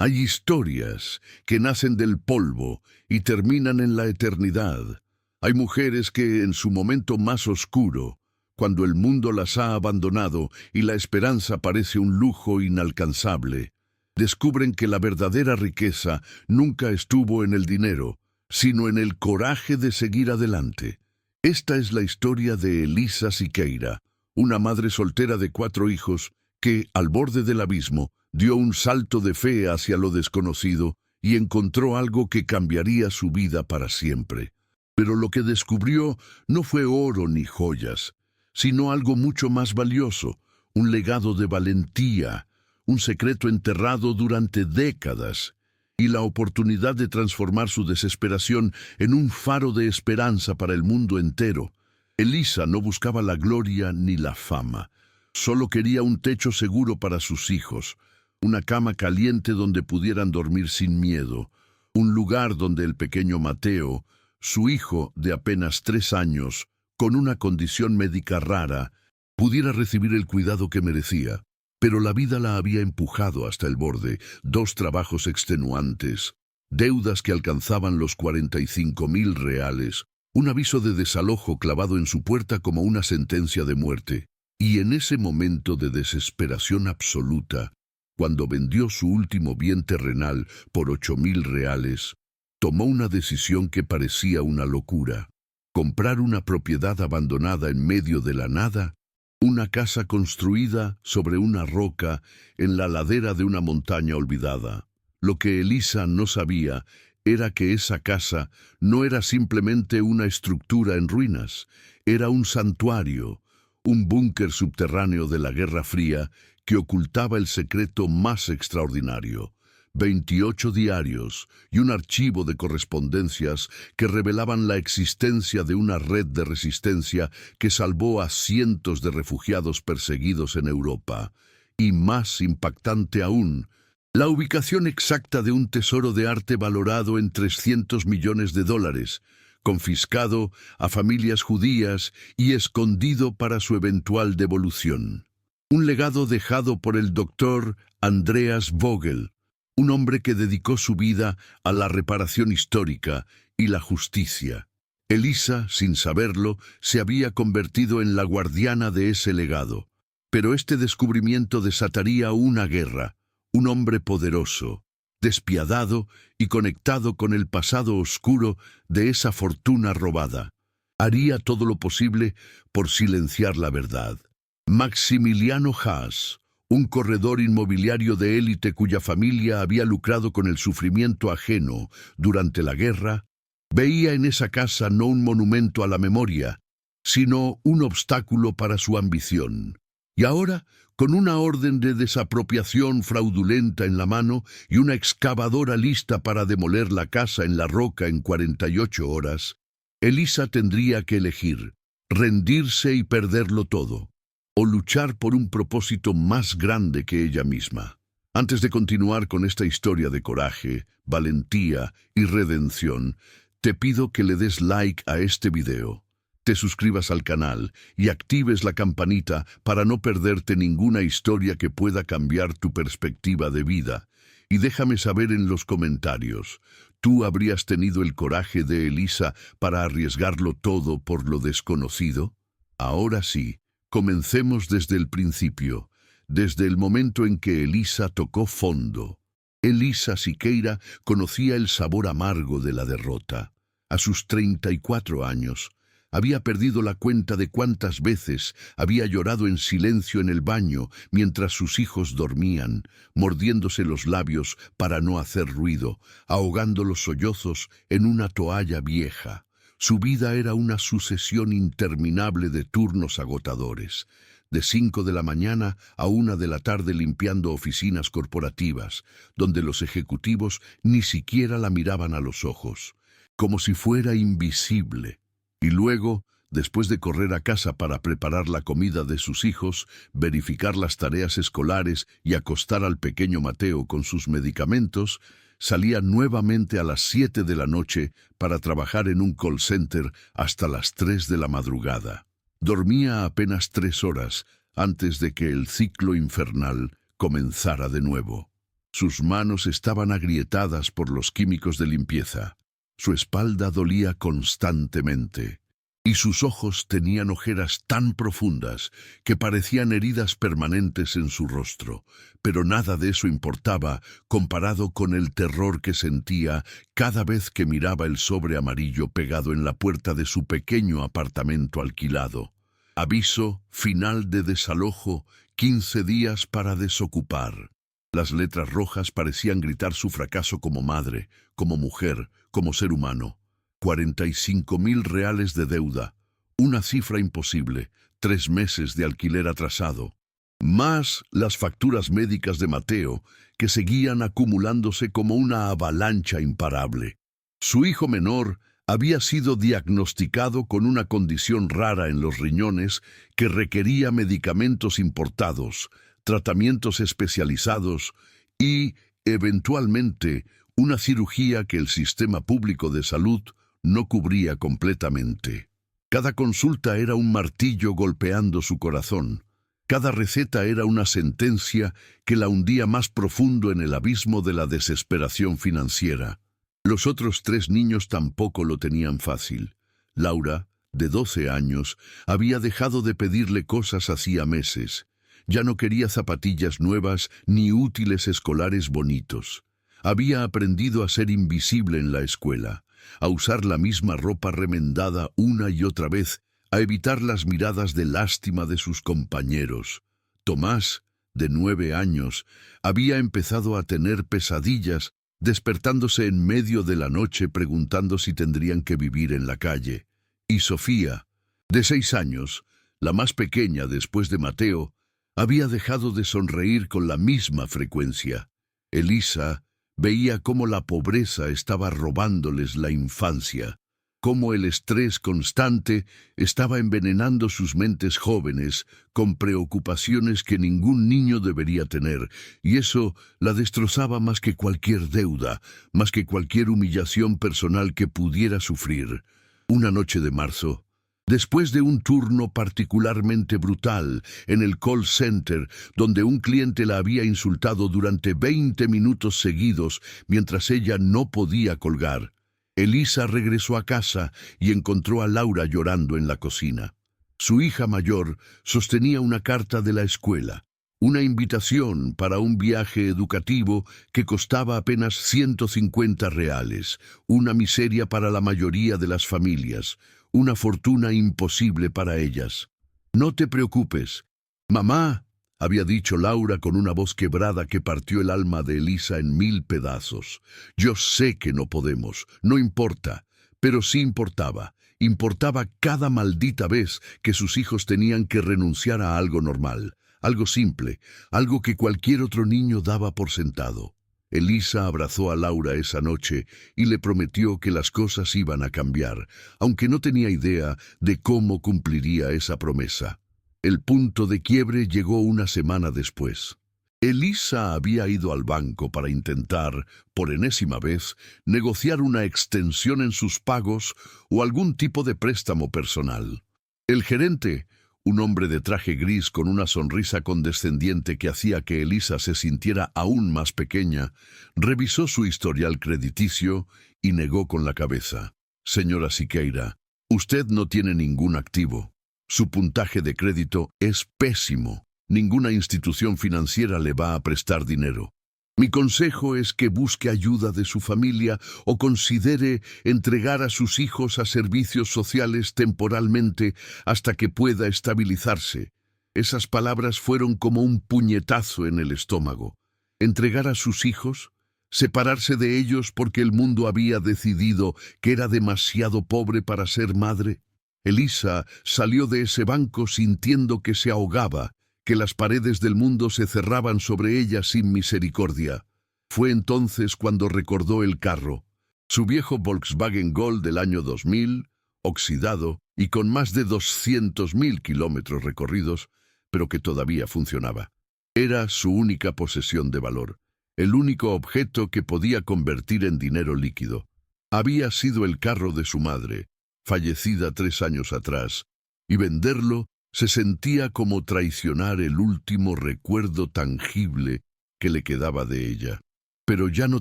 Hay historias que nacen del polvo y terminan en la eternidad. Hay mujeres que en su momento más oscuro, cuando el mundo las ha abandonado y la esperanza parece un lujo inalcanzable, descubren que la verdadera riqueza nunca estuvo en el dinero, sino en el coraje de seguir adelante. Esta es la historia de Elisa Siqueira, una madre soltera de 4 hijos que, al borde del abismo, dio un salto de fe hacia lo desconocido y encontró algo que cambiaría su vida para siempre. Pero lo que descubrió no fue oro ni joyas, sino algo mucho más valioso, un legado de valentía, un secreto enterrado durante décadas, y la oportunidad de transformar su desesperación en un faro de esperanza para el mundo entero. Elisa no buscaba la gloria ni la fama, solo quería un techo seguro para sus hijos, una cama caliente donde pudieran dormir sin miedo, un lugar donde el pequeño Mateo, su hijo de apenas 3 años, con una condición médica rara, pudiera recibir el cuidado que merecía. Pero la vida la había empujado hasta el borde, 2 trabajos extenuantes, deudas que alcanzaban los 45.000 reales, un aviso de desalojo clavado en su puerta como una sentencia de muerte. Y en ese momento de desesperación absoluta, cuando vendió su último bien terrenal por 8.000 reales, tomó una decisión que parecía una locura: comprar una propiedad abandonada en medio de la nada, una casa construida sobre una roca en la ladera de una montaña olvidada. Lo que Elisa no sabía era que esa casa no era simplemente una estructura en ruinas, era un santuario, un búnker subterráneo de la Guerra Fría que ocultaba el secreto más extraordinario: 28 diarios y un archivo de correspondencias que revelaban la existencia de una red de resistencia que salvó a cientos de refugiados perseguidos en Europa. Y más impactante aún, la ubicación exacta de un tesoro de arte valorado en 300 millones de dólares, confiscado a familias judías y escondido para su eventual devolución. Un legado dejado por el doctor Andreas Vogel, un hombre que dedicó su vida a la reparación histórica y la justicia. Elisa, sin saberlo, se había convertido en la guardiana de ese legado. Pero este descubrimiento desataría una guerra. Un hombre poderoso, despiadado y conectado con el pasado oscuro de esa fortuna robada, haría todo lo posible por silenciar la verdad. Maximiliano Haas, un corredor inmobiliario de élite cuya familia había lucrado con el sufrimiento ajeno durante la guerra, veía en esa casa no un monumento a la memoria, sino un obstáculo para su ambición. Y ahora, con una orden de desapropiación fraudulenta en la mano y una excavadora lista para demoler la casa en la roca en 48 horas, Elisa tendría que elegir: rendirse y perderlo todo, o luchar por un propósito más grande que ella misma. Antes de continuar con esta historia de coraje, valentía y redención, te pido que le des like a este video, te suscribas al canal y actives la campanita para no perderte ninguna historia que pueda cambiar tu perspectiva de vida. Y déjame saber en los comentarios, ¿tú habrías tenido el coraje de Elisa para arriesgarlo todo por lo desconocido? Ahora sí, comencemos desde el principio, desde el momento en que Elisa tocó fondo. Elisa Siqueira conocía el sabor amargo de la derrota. A sus 34 años, había perdido la cuenta de cuántas veces había llorado en silencio en el baño mientras sus hijos dormían, mordiéndose los labios para no hacer ruido, ahogando los sollozos en una toalla vieja. Su vida era una sucesión interminable de turnos agotadores, de 5 de la mañana a 1 de la tarde limpiando oficinas corporativas, donde los ejecutivos ni siquiera la miraban a los ojos, como si fuera invisible. Y luego, después de correr a casa para preparar la comida de sus hijos, verificar las tareas escolares y acostar al pequeño Mateo con sus medicamentos, salía nuevamente a las 7 de la noche para trabajar en un call center hasta las 3 de la madrugada. Dormía apenas 3 horas antes de que el ciclo infernal comenzara de nuevo. Sus manos estaban agrietadas por los químicos de limpieza. Su espalda dolía constantemente. Y sus ojos tenían ojeras tan profundas que parecían heridas permanentes en su rostro, pero nada de eso importaba comparado con el terror que sentía cada vez que miraba el sobre amarillo pegado en la puerta de su pequeño apartamento alquilado. Aviso, final de desalojo, 15 días para desocupar. Las letras rojas parecían gritar su fracaso como madre, como mujer, como ser humano. 45.000 reales de deuda, una cifra imposible, 3 meses de alquiler atrasado, más las facturas médicas de Mateo, que seguían acumulándose como una avalancha imparable. Su hijo menor había sido diagnosticado con una condición rara en los riñones que requería medicamentos importados, tratamientos especializados y, eventualmente, una cirugía que el sistema público de salud no cubría completamente. Cada consulta era un martillo golpeando su corazón. Cada receta era una sentencia que la hundía más profundo en el abismo de la desesperación financiera. Los otros 3 niños tampoco lo tenían fácil. Laura, de 12 años, había dejado de pedirle cosas hacía meses. Ya no quería zapatillas nuevas ni útiles escolares bonitos. Había aprendido a ser invisible en la escuela, a usar la misma ropa remendada una y otra vez, a evitar las miradas de lástima de sus compañeros. Tomás, de 9 años, había empezado a tener pesadillas, despertándose en medio de la noche preguntando si tendrían que vivir en la calle. Y Sofía, de 6 años, la más pequeña después de Mateo, había dejado de sonreír con la misma frecuencia. Elisa veía cómo la pobreza estaba robándoles la infancia, cómo el estrés constante estaba envenenando sus mentes jóvenes con preocupaciones que ningún niño debería tener, y eso la destrozaba más que cualquier deuda, más que cualquier humillación personal que pudiera sufrir. Una noche de marzo, después de un turno particularmente brutal en el call center, donde un cliente la había insultado durante 20 minutos seguidos mientras ella no podía colgar, Elisa regresó a casa y encontró a Laura llorando en la cocina. Su hija mayor sostenía una carta de la escuela, una invitación para un viaje educativo que costaba apenas 150 reales, una miseria para la mayoría de las familias, una fortuna imposible para ellas. «No te preocupes, mamá», había dicho Laura con una voz quebrada que partió el alma de Elisa en 1000 pedazos. «Yo sé que no podemos, no importa», pero sí importaba. Importaba cada maldita vez que sus hijos tenían que renunciar a algo normal, algo simple, algo que cualquier otro niño daba por sentado. Elisa abrazó a Laura esa noche y le prometió que las cosas iban a cambiar, aunque no tenía idea de cómo cumpliría esa promesa. El punto de quiebre llegó una semana después. Elisa había ido al banco para intentar, por enésima vez, negociar una extensión en sus pagos o algún tipo de préstamo personal. El gerente, un hombre de traje gris con una sonrisa condescendiente que hacía que Elisa se sintiera aún más pequeña, revisó su historial crediticio y negó con la cabeza. «Señora Siqueira, usted no tiene ningún activo. Su puntaje de crédito es pésimo. Ninguna institución financiera le va a prestar dinero. Mi consejo es que busque ayuda de su familia o considere entregar a sus hijos a servicios sociales temporalmente hasta que pueda estabilizarse». Esas palabras fueron como un puñetazo en el estómago. ¿Entregar a sus hijos? ¿Separarse de ellos porque el mundo había decidido que era demasiado pobre para ser madre? Elisa salió de ese banco sintiendo que se ahogaba, que las paredes del mundo se cerraban sobre ella sin misericordia. Fue entonces cuando recordó el carro, su viejo Volkswagen Gol del año 2000, oxidado y con más de 200.000 kilómetros recorridos, pero que todavía funcionaba. Era su única posesión de valor, el único objeto que podía convertir en dinero líquido. Había sido el carro de su madre, fallecida 3 años atrás, y venderlo se sentía como traicionar el último recuerdo tangible que le quedaba de ella. Pero ya no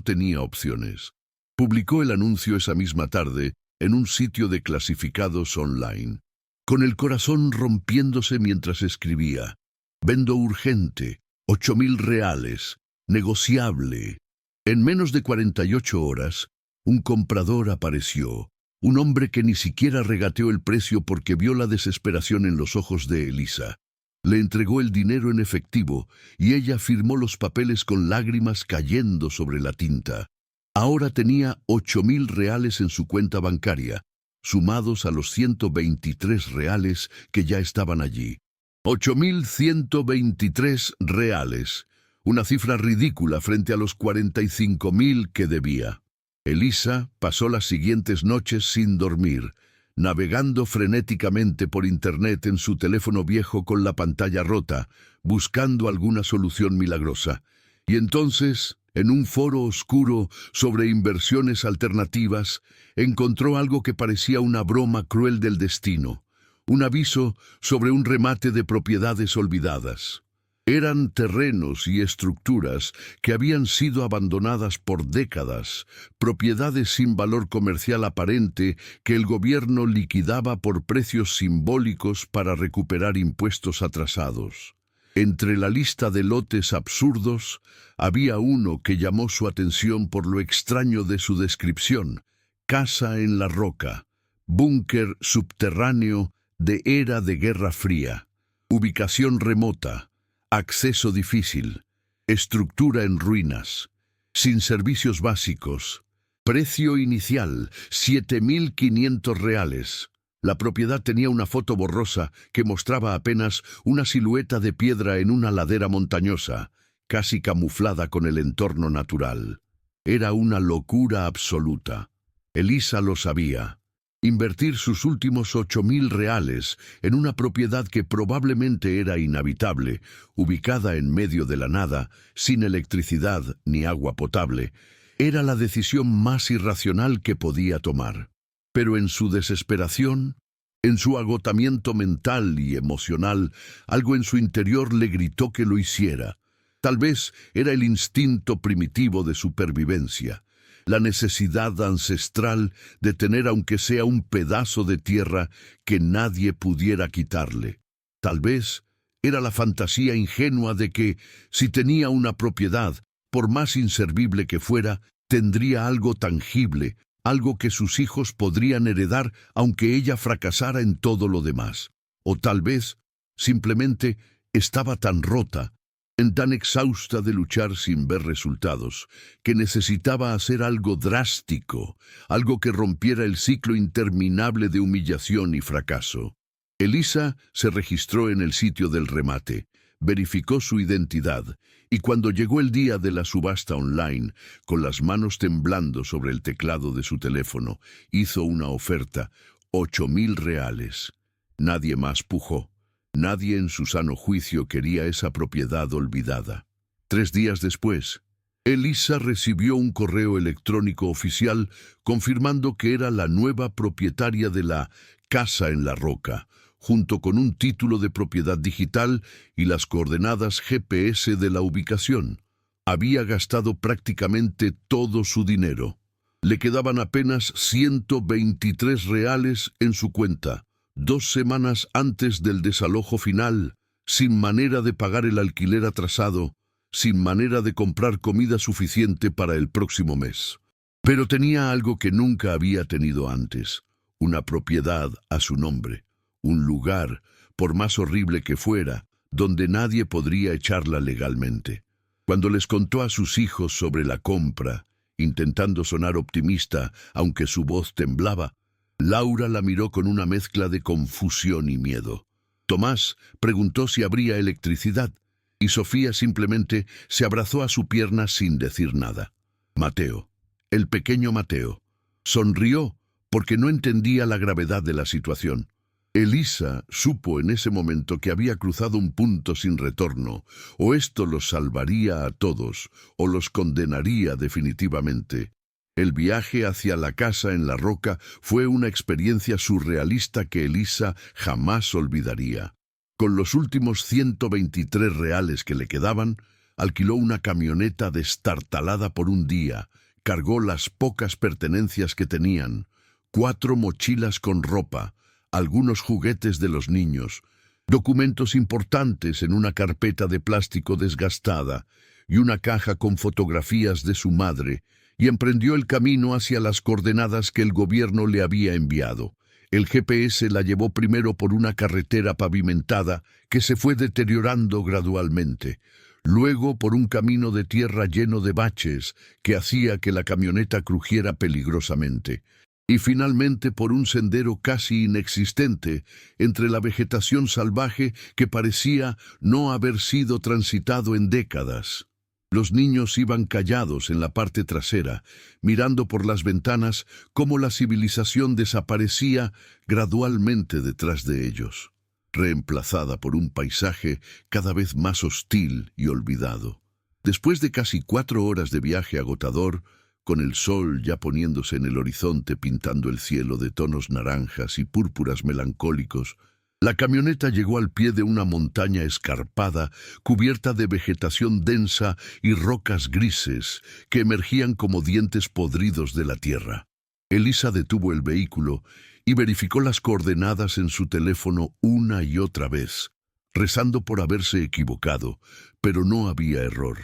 tenía opciones. Publicó el anuncio esa misma tarde en un sitio de clasificados online, con el corazón rompiéndose mientras escribía: «Vendo urgente, 8.000 reales, negociable». En menos de 48 horas, un comprador apareció, un hombre que ni siquiera regateó el precio porque vio la desesperación en los ojos de Elisa. Le entregó el dinero en efectivo y ella firmó los papeles con lágrimas cayendo sobre la tinta. Ahora tenía 8.000 reales en su cuenta bancaria, sumados a los 123 reales que ya estaban allí. 8.123 reales, una cifra ridícula frente a los 45.000 que debía. Elisa pasó las siguientes noches sin dormir, navegando frenéticamente por internet en su teléfono viejo con la pantalla rota, buscando alguna solución milagrosa. Y entonces, en un foro oscuro sobre inversiones alternativas, encontró algo que parecía una broma cruel del destino, un aviso sobre un remate de propiedades olvidadas. Eran terrenos y estructuras que habían sido abandonadas por décadas, propiedades sin valor comercial aparente que el gobierno liquidaba por precios simbólicos para recuperar impuestos atrasados. Entre la lista de lotes absurdos, había uno que llamó su atención por lo extraño de su descripción: casa en la roca, búnker subterráneo de era de Guerra Fría, ubicación remota, acceso difícil, estructura en ruinas, sin servicios básicos, precio inicial, 7.500 reales. La propiedad tenía una foto borrosa que mostraba apenas una silueta de piedra en una ladera montañosa, casi camuflada con el entorno natural. Era una locura absoluta. Elisa lo sabía. Invertir sus últimos 8.000 reales en una propiedad que probablemente era inhabitable, ubicada en medio de la nada, sin electricidad ni agua potable, era la decisión más irracional que podía tomar. Pero en su desesperación, en su agotamiento mental y emocional, algo en su interior le gritó que lo hiciera. Tal vez era el instinto primitivo de supervivencia, la necesidad ancestral de tener aunque sea un pedazo de tierra que nadie pudiera quitarle. Tal vez era la fantasía ingenua de que, si tenía una propiedad, por más inservible que fuera, tendría algo tangible, algo que sus hijos podrían heredar aunque ella fracasara en todo lo demás. O tal vez, simplemente, estaba tan rota, tan exhausta de luchar sin ver resultados, que necesitaba hacer algo drástico, algo que rompiera el ciclo interminable de humillación y fracaso. Elisa se registró en el sitio del remate, verificó su identidad, y cuando llegó el día de la subasta online, con las manos temblando sobre el teclado de su teléfono, hizo una oferta: 8.000 reales. Nadie más pujó. Nadie en su sano juicio quería esa propiedad olvidada. 3 días después, Elisa recibió un correo electrónico oficial confirmando que era la nueva propietaria de la casa en la roca, junto con un título de propiedad digital y las coordenadas GPS de la ubicación. Había gastado prácticamente todo su dinero. Le quedaban apenas 123 reales en su cuenta. 2 semanas antes del desalojo final, sin manera de pagar el alquiler atrasado, sin manera de comprar comida suficiente para el próximo mes. Pero tenía algo que nunca había tenido antes: una propiedad a su nombre, un lugar, por más horrible que fuera, donde nadie podría echarla legalmente. Cuando les contó a sus hijos sobre la compra, intentando sonar optimista, aunque su voz temblaba, Laura la miró con una mezcla de confusión y miedo. Tomás preguntó si habría electricidad, y Sofía simplemente se abrazó a su pierna sin decir nada. Mateo, el pequeño Mateo, sonrió porque no entendía la gravedad de la situación. Elisa supo en ese momento que había cruzado un punto sin retorno: o esto los salvaría a todos, o los condenaría definitivamente. El viaje hacia la casa en la roca fue una experiencia surrealista que Elisa jamás olvidaría. Con los últimos 123 reales que le quedaban, Alquiló una camioneta destartalada por un día, cargó las pocas pertenencias que tenían, 4 mochilas con ropa, algunos juguetes de los niños, documentos importantes en una carpeta de plástico desgastada y una caja con fotografías de su madre, y emprendió el camino hacia las coordenadas que el gobierno le había enviado. El GPS la llevó primero por una carretera pavimentada que se fue deteriorando gradualmente, luego por un camino de tierra lleno de baches que hacía que la camioneta crujiera peligrosamente, y finalmente por un sendero casi inexistente entre la vegetación salvaje que parecía no haber sido transitado en décadas. Los niños iban callados en la parte trasera, mirando por las ventanas cómo la civilización desaparecía gradualmente detrás de ellos, reemplazada por un paisaje cada vez más hostil y olvidado. Después de casi 4 horas de viaje agotador, con el sol ya poniéndose en el horizonte pintando el cielo de tonos naranjas y púrpuras melancólicos, la camioneta llegó al pie de una montaña escarpada, cubierta de vegetación densa y rocas grises que emergían como dientes podridos de la tierra. Elisa detuvo el vehículo y verificó las coordenadas en su teléfono una y otra vez, rezando por haberse equivocado, pero no había error.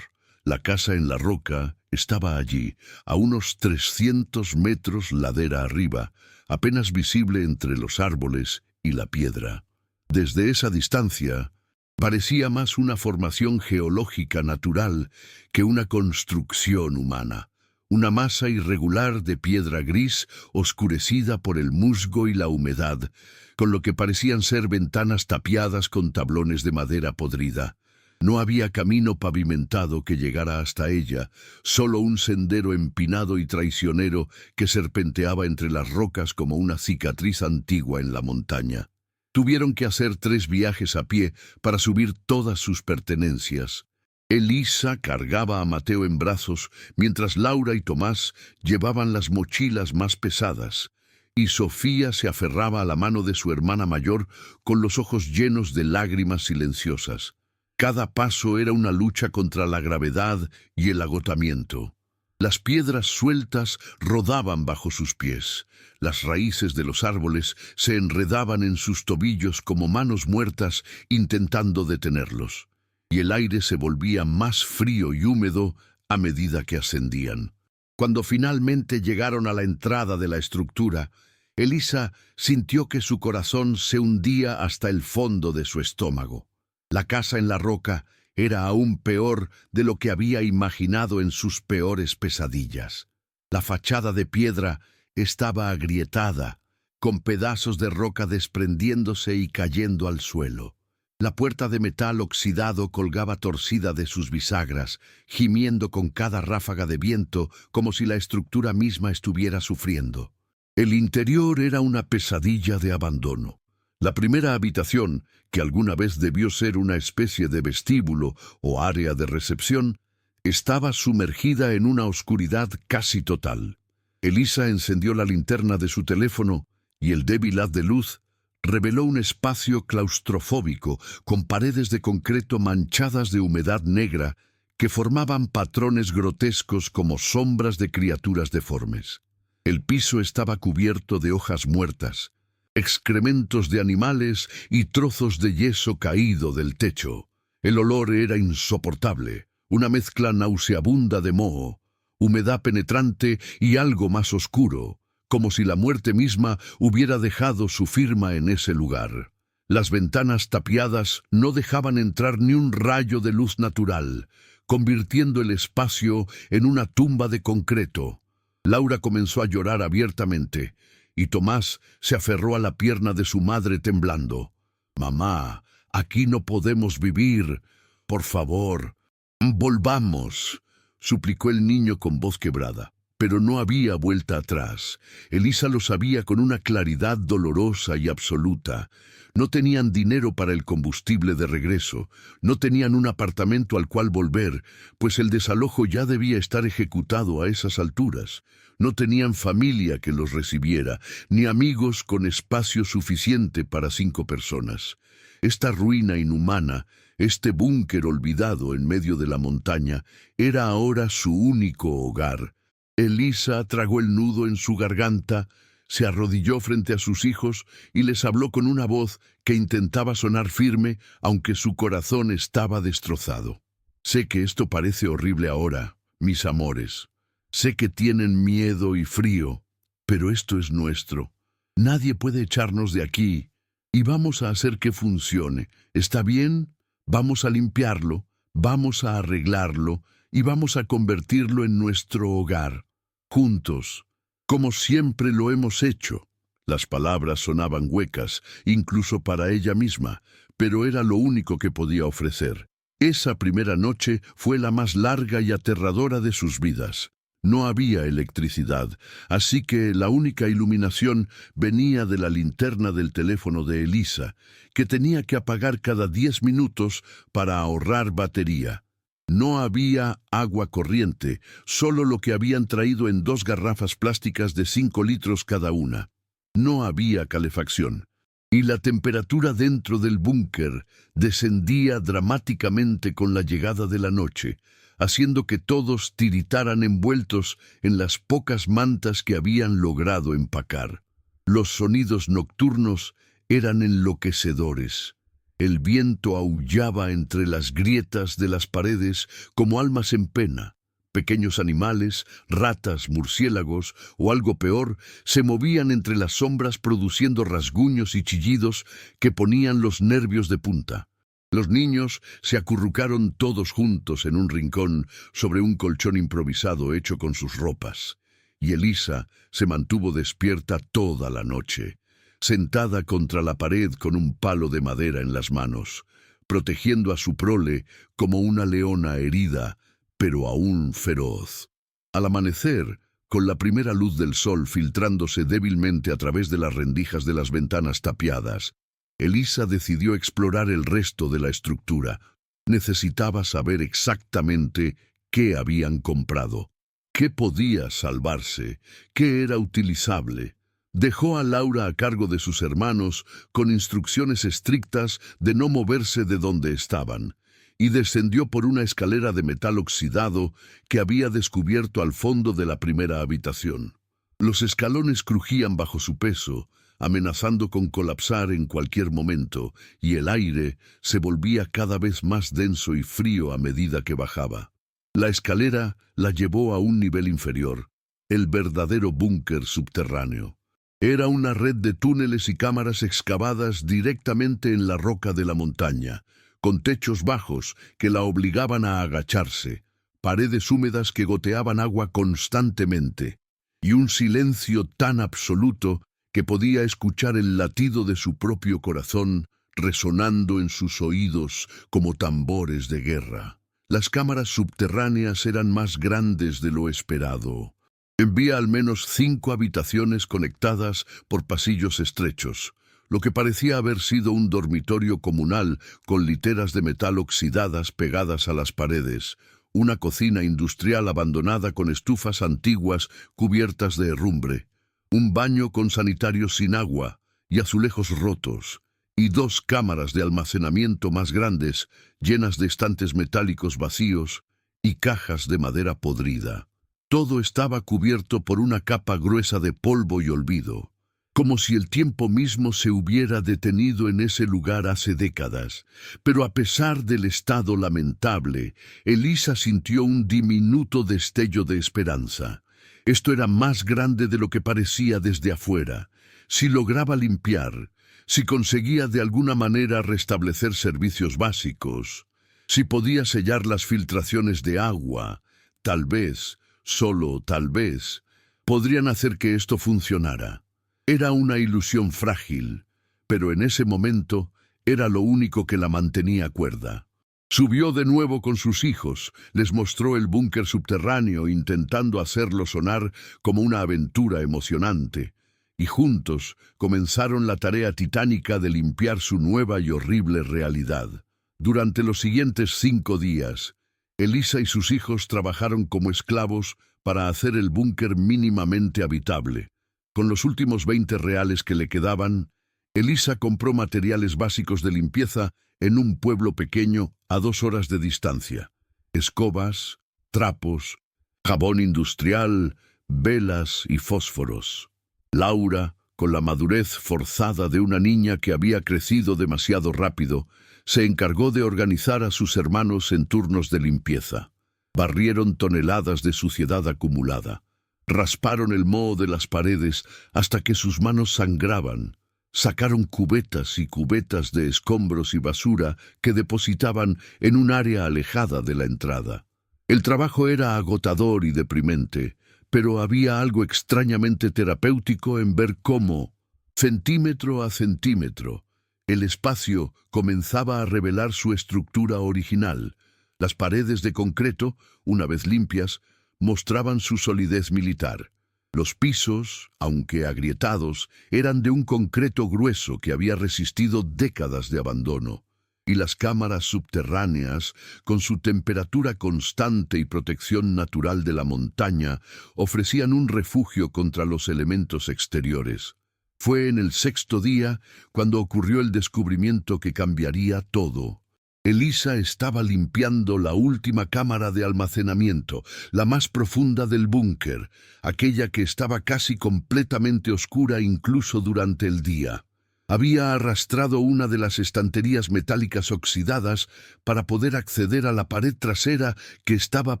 La casa en la roca estaba allí, a unos 300 metros ladera arriba, apenas visible entre los árboles y la piedra. Desde esa distancia, parecía más una formación geológica natural que una construcción humana, una masa irregular de piedra gris oscurecida por el musgo y la humedad, con lo que parecían ser ventanas tapiadas con tablones de madera podrida. No había camino pavimentado que llegara hasta ella, solo un sendero empinado y traicionero que serpenteaba entre las rocas como una cicatriz antigua en la montaña. Tuvieron que hacer 3 viajes a pie para subir todas sus pertenencias. Elisa cargaba a Mateo en brazos, mientras Laura y Tomás llevaban las mochilas más pesadas, y Sofía se aferraba a la mano de su hermana mayor con los ojos llenos de lágrimas silenciosas. Cada paso era una lucha contra la gravedad y el agotamiento. Las piedras sueltas rodaban bajo sus pies. Las raíces de los árboles se enredaban en sus tobillos como manos muertas intentando detenerlos. Y el aire se volvía más frío y húmedo a medida que ascendían. Cuando finalmente llegaron a la entrada de la estructura, Elisa sintió que su corazón se hundía hasta el fondo de su estómago. La casa en la roca era aún peor de lo que había imaginado en sus peores pesadillas. La fachada de piedra estaba agrietada, con pedazos de roca desprendiéndose y cayendo al suelo. La puerta de metal oxidado colgaba torcida de sus bisagras, gimiendo con cada ráfaga de viento como si la estructura misma estuviera sufriendo. El interior era una pesadilla de abandono. La primera habitación, que alguna vez debió ser una especie de vestíbulo o área de recepción, estaba sumergida en una oscuridad casi total. Elisa encendió la linterna de su teléfono y el débil haz de luz reveló un espacio claustrofóbico con paredes de concreto manchadas de humedad negra que formaban patrones grotescos como sombras de criaturas deformes. El piso estaba cubierto de hojas muertas, excrementos de animales y trozos de yeso caído del techo. El olor era insoportable, una mezcla nauseabunda de moho, humedad penetrante y algo más oscuro, como si la muerte misma hubiera dejado su firma en ese lugar. Las ventanas tapiadas no dejaban entrar ni un rayo de luz natural, convirtiendo el espacio en una tumba de concreto. Laura comenzó a llorar abiertamente, y Tomás se aferró a la pierna de su madre temblando. «Mamá, aquí no podemos vivir. Por favor, volvamos», suplicó el niño con voz quebrada. Pero no había vuelta atrás. Elisa lo sabía con una claridad dolorosa y absoluta. No tenían dinero para el combustible de regreso. No tenían un apartamento al cual volver, pues el desalojo ya debía estar ejecutado a esas alturas. No tenían familia que los recibiera, ni amigos con espacio suficiente para 5 personas. Esta ruina inhumana Este búnker olvidado en medio de la montaña era ahora su único hogar. Elisa tragó el nudo en su garganta, se arrodilló frente a sus hijos y les habló con una voz que intentaba sonar firme, aunque su corazón estaba destrozado. Sé que esto parece horrible ahora, mis amores. Sé que tienen miedo y frío, pero esto es nuestro. Nadie puede echarnos de aquí, y vamos a hacer que funcione. ¿Está bien? Vamos a limpiarlo, vamos a arreglarlo, y vamos a convertirlo en nuestro hogar. Juntos, como siempre lo hemos hecho. Las palabras sonaban huecas, incluso para ella misma, pero era lo único que podía ofrecer. Esa primera noche fue la más larga y aterradora de sus vidas. No había electricidad, así que la única iluminación venía de la linterna del teléfono de Elisa, que tenía que apagar cada 10 minutos para ahorrar batería. No había agua corriente, solo lo que habían traído en 2 garrafas plásticas de 5 litros cada una. No había calefacción, y la temperatura dentro del búnker descendía dramáticamente con la llegada de la noche, haciendo que todos tiritaran envueltos en las pocas mantas que habían logrado empacar. Los sonidos nocturnos eran enloquecedores. El viento aullaba entre las grietas de las paredes como almas en pena. Pequeños animales, ratas, murciélagos o algo peor, se movían entre las sombras produciendo rasguños y chillidos que ponían los nervios de punta. Los niños se acurrucaron todos juntos en un rincón sobre un colchón improvisado hecho con sus ropas, y Elisa se mantuvo despierta toda la noche, sentada contra la pared con un palo de madera en las manos, protegiendo a su prole como una leona herida, pero aún feroz. Al amanecer, con la primera luz del sol filtrándose débilmente a través de las rendijas de las ventanas tapiadas, Elisa decidió explorar el resto de la estructura. Necesitaba saber exactamente qué habían comprado, qué podía salvarse, qué era utilizable. Dejó a Laura a cargo de sus hermanos con instrucciones estrictas de no moverse de donde estaban, y descendió por una escalera de metal oxidado que había descubierto al fondo de la primera habitación. Los escalones crujían bajo su peso, amenazando con colapsar en cualquier momento, y el aire se volvía cada vez más denso y frío a medida que bajaba. La escalera la llevó a un nivel inferior, el verdadero búnker subterráneo. Era una red de túneles y cámaras excavadas directamente en la roca de la montaña, con techos bajos que la obligaban a agacharse, paredes húmedas que goteaban agua constantemente, y un silencio tan absoluto que podía escuchar el latido de su propio corazón resonando en sus oídos como tambores de guerra. Las cámaras subterráneas eran más grandes de lo esperado. Había al menos 5 habitaciones conectadas por pasillos estrechos, lo que parecía haber sido un dormitorio comunal con literas de metal oxidadas pegadas a las paredes, una cocina industrial abandonada con estufas antiguas cubiertas de herrumbre, un baño con sanitarios sin agua y azulejos rotos, y 2 cámaras de almacenamiento más grandes, llenas de estantes metálicos vacíos y cajas de madera podrida. Todo estaba cubierto por una capa gruesa de polvo y olvido, como si el tiempo mismo se hubiera detenido en ese lugar hace décadas. Pero a pesar del estado lamentable, Elisa sintió un diminuto destello de esperanza. Esto era más grande de lo que parecía desde afuera. Si lograba limpiar, si conseguía de alguna manera restablecer servicios básicos, si podía sellar las filtraciones de agua, tal vez, solo tal vez, podrían hacer que esto funcionara. Era una ilusión frágil, pero en ese momento era lo único que la mantenía cuerda. Subió de nuevo con sus hijos, les mostró el búnker subterráneo intentando hacerlo sonar como una aventura emocionante, y juntos comenzaron la tarea titánica de limpiar su nueva y horrible realidad. Durante los siguientes 5 días, Elisa y sus hijos trabajaron como esclavos para hacer el búnker mínimamente habitable. Con los últimos 20 reales que le quedaban, Elisa compró materiales básicos de limpieza en un pueblo pequeño a 2 horas de distancia. Escobas, trapos, jabón industrial, velas y fósforos. Laura, con la madurez forzada de una niña que había crecido demasiado rápido, se encargó de organizar a sus hermanos en turnos de limpieza. Barrieron toneladas de suciedad acumulada. Rasparon el moho de las paredes hasta que sus manos sangraban. Sacaron cubetas y cubetas de escombros y basura que depositaban en un área alejada de la entrada. El trabajo era agotador y deprimente, pero había algo extrañamente terapéutico en ver cómo, centímetro a centímetro, el espacio comenzaba a revelar su estructura original. Las paredes de concreto, una vez limpias, mostraban su solidez militar. Los pisos, aunque agrietados, eran de un concreto grueso que había resistido décadas de abandono. Y las cámaras subterráneas, con su temperatura constante y protección natural de la montaña, ofrecían un refugio contra los elementos exteriores. Fue en el 6.º día cuando ocurrió el descubrimiento que cambiaría todo. Elisa estaba limpiando la última cámara de almacenamiento, la más profunda del búnker, aquella que estaba casi completamente oscura incluso durante el día. Había arrastrado una de las estanterías metálicas oxidadas para poder acceder a la pared trasera que estaba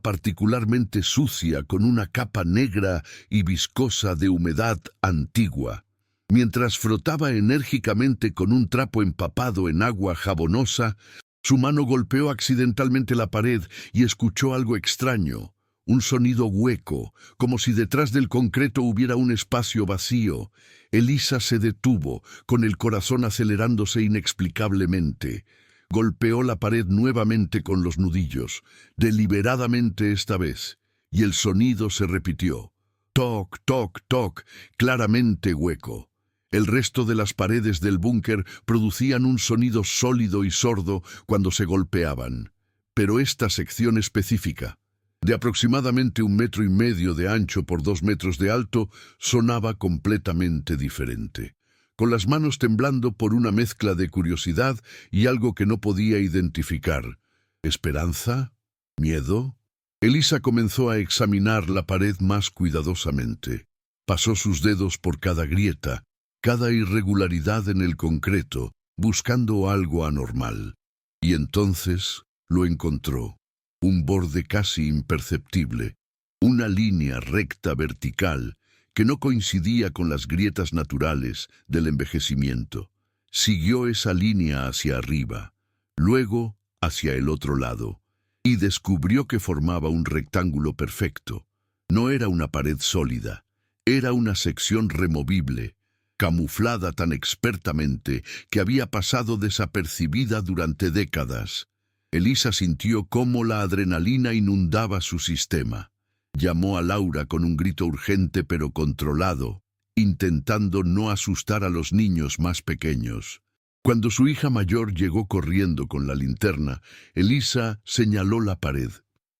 particularmente sucia con una capa negra y viscosa de humedad antigua. Mientras frotaba enérgicamente con un trapo empapado en agua jabonosa, su mano golpeó accidentalmente la pared y escuchó algo extraño, un sonido hueco, como si detrás del concreto hubiera un espacio vacío. Elisa se detuvo, con el corazón acelerándose inexplicablemente. Golpeó la pared nuevamente con los nudillos, deliberadamente esta vez, y el sonido se repitió. Toc, toc, toc, claramente hueco. El resto de las paredes del búnker producían un sonido sólido y sordo cuando se golpeaban. Pero esta sección específica, de aproximadamente 1,5 metros de ancho por 2 metros de alto, sonaba completamente diferente. Con las manos temblando por una mezcla de curiosidad y algo que no podía identificar. ¿Esperanza? ¿Miedo? Elisa comenzó a examinar la pared más cuidadosamente. Pasó sus dedos por cada grieta, cada irregularidad en el concreto, buscando algo anormal. Y entonces lo encontró. Un borde casi imperceptible, una línea recta vertical que no coincidía con las grietas naturales del envejecimiento. Siguió esa línea hacia arriba, luego hacia el otro lado, y descubrió que formaba un rectángulo perfecto. No era una pared sólida, era una sección removible, camuflada tan expertamente que había pasado desapercibida durante décadas. Elisa sintió cómo la adrenalina inundaba su sistema. Llamó a Laura con un grito urgente pero controlado, intentando no asustar a los niños más pequeños. Cuando su hija mayor llegó corriendo con la linterna, Elisa señaló la pared.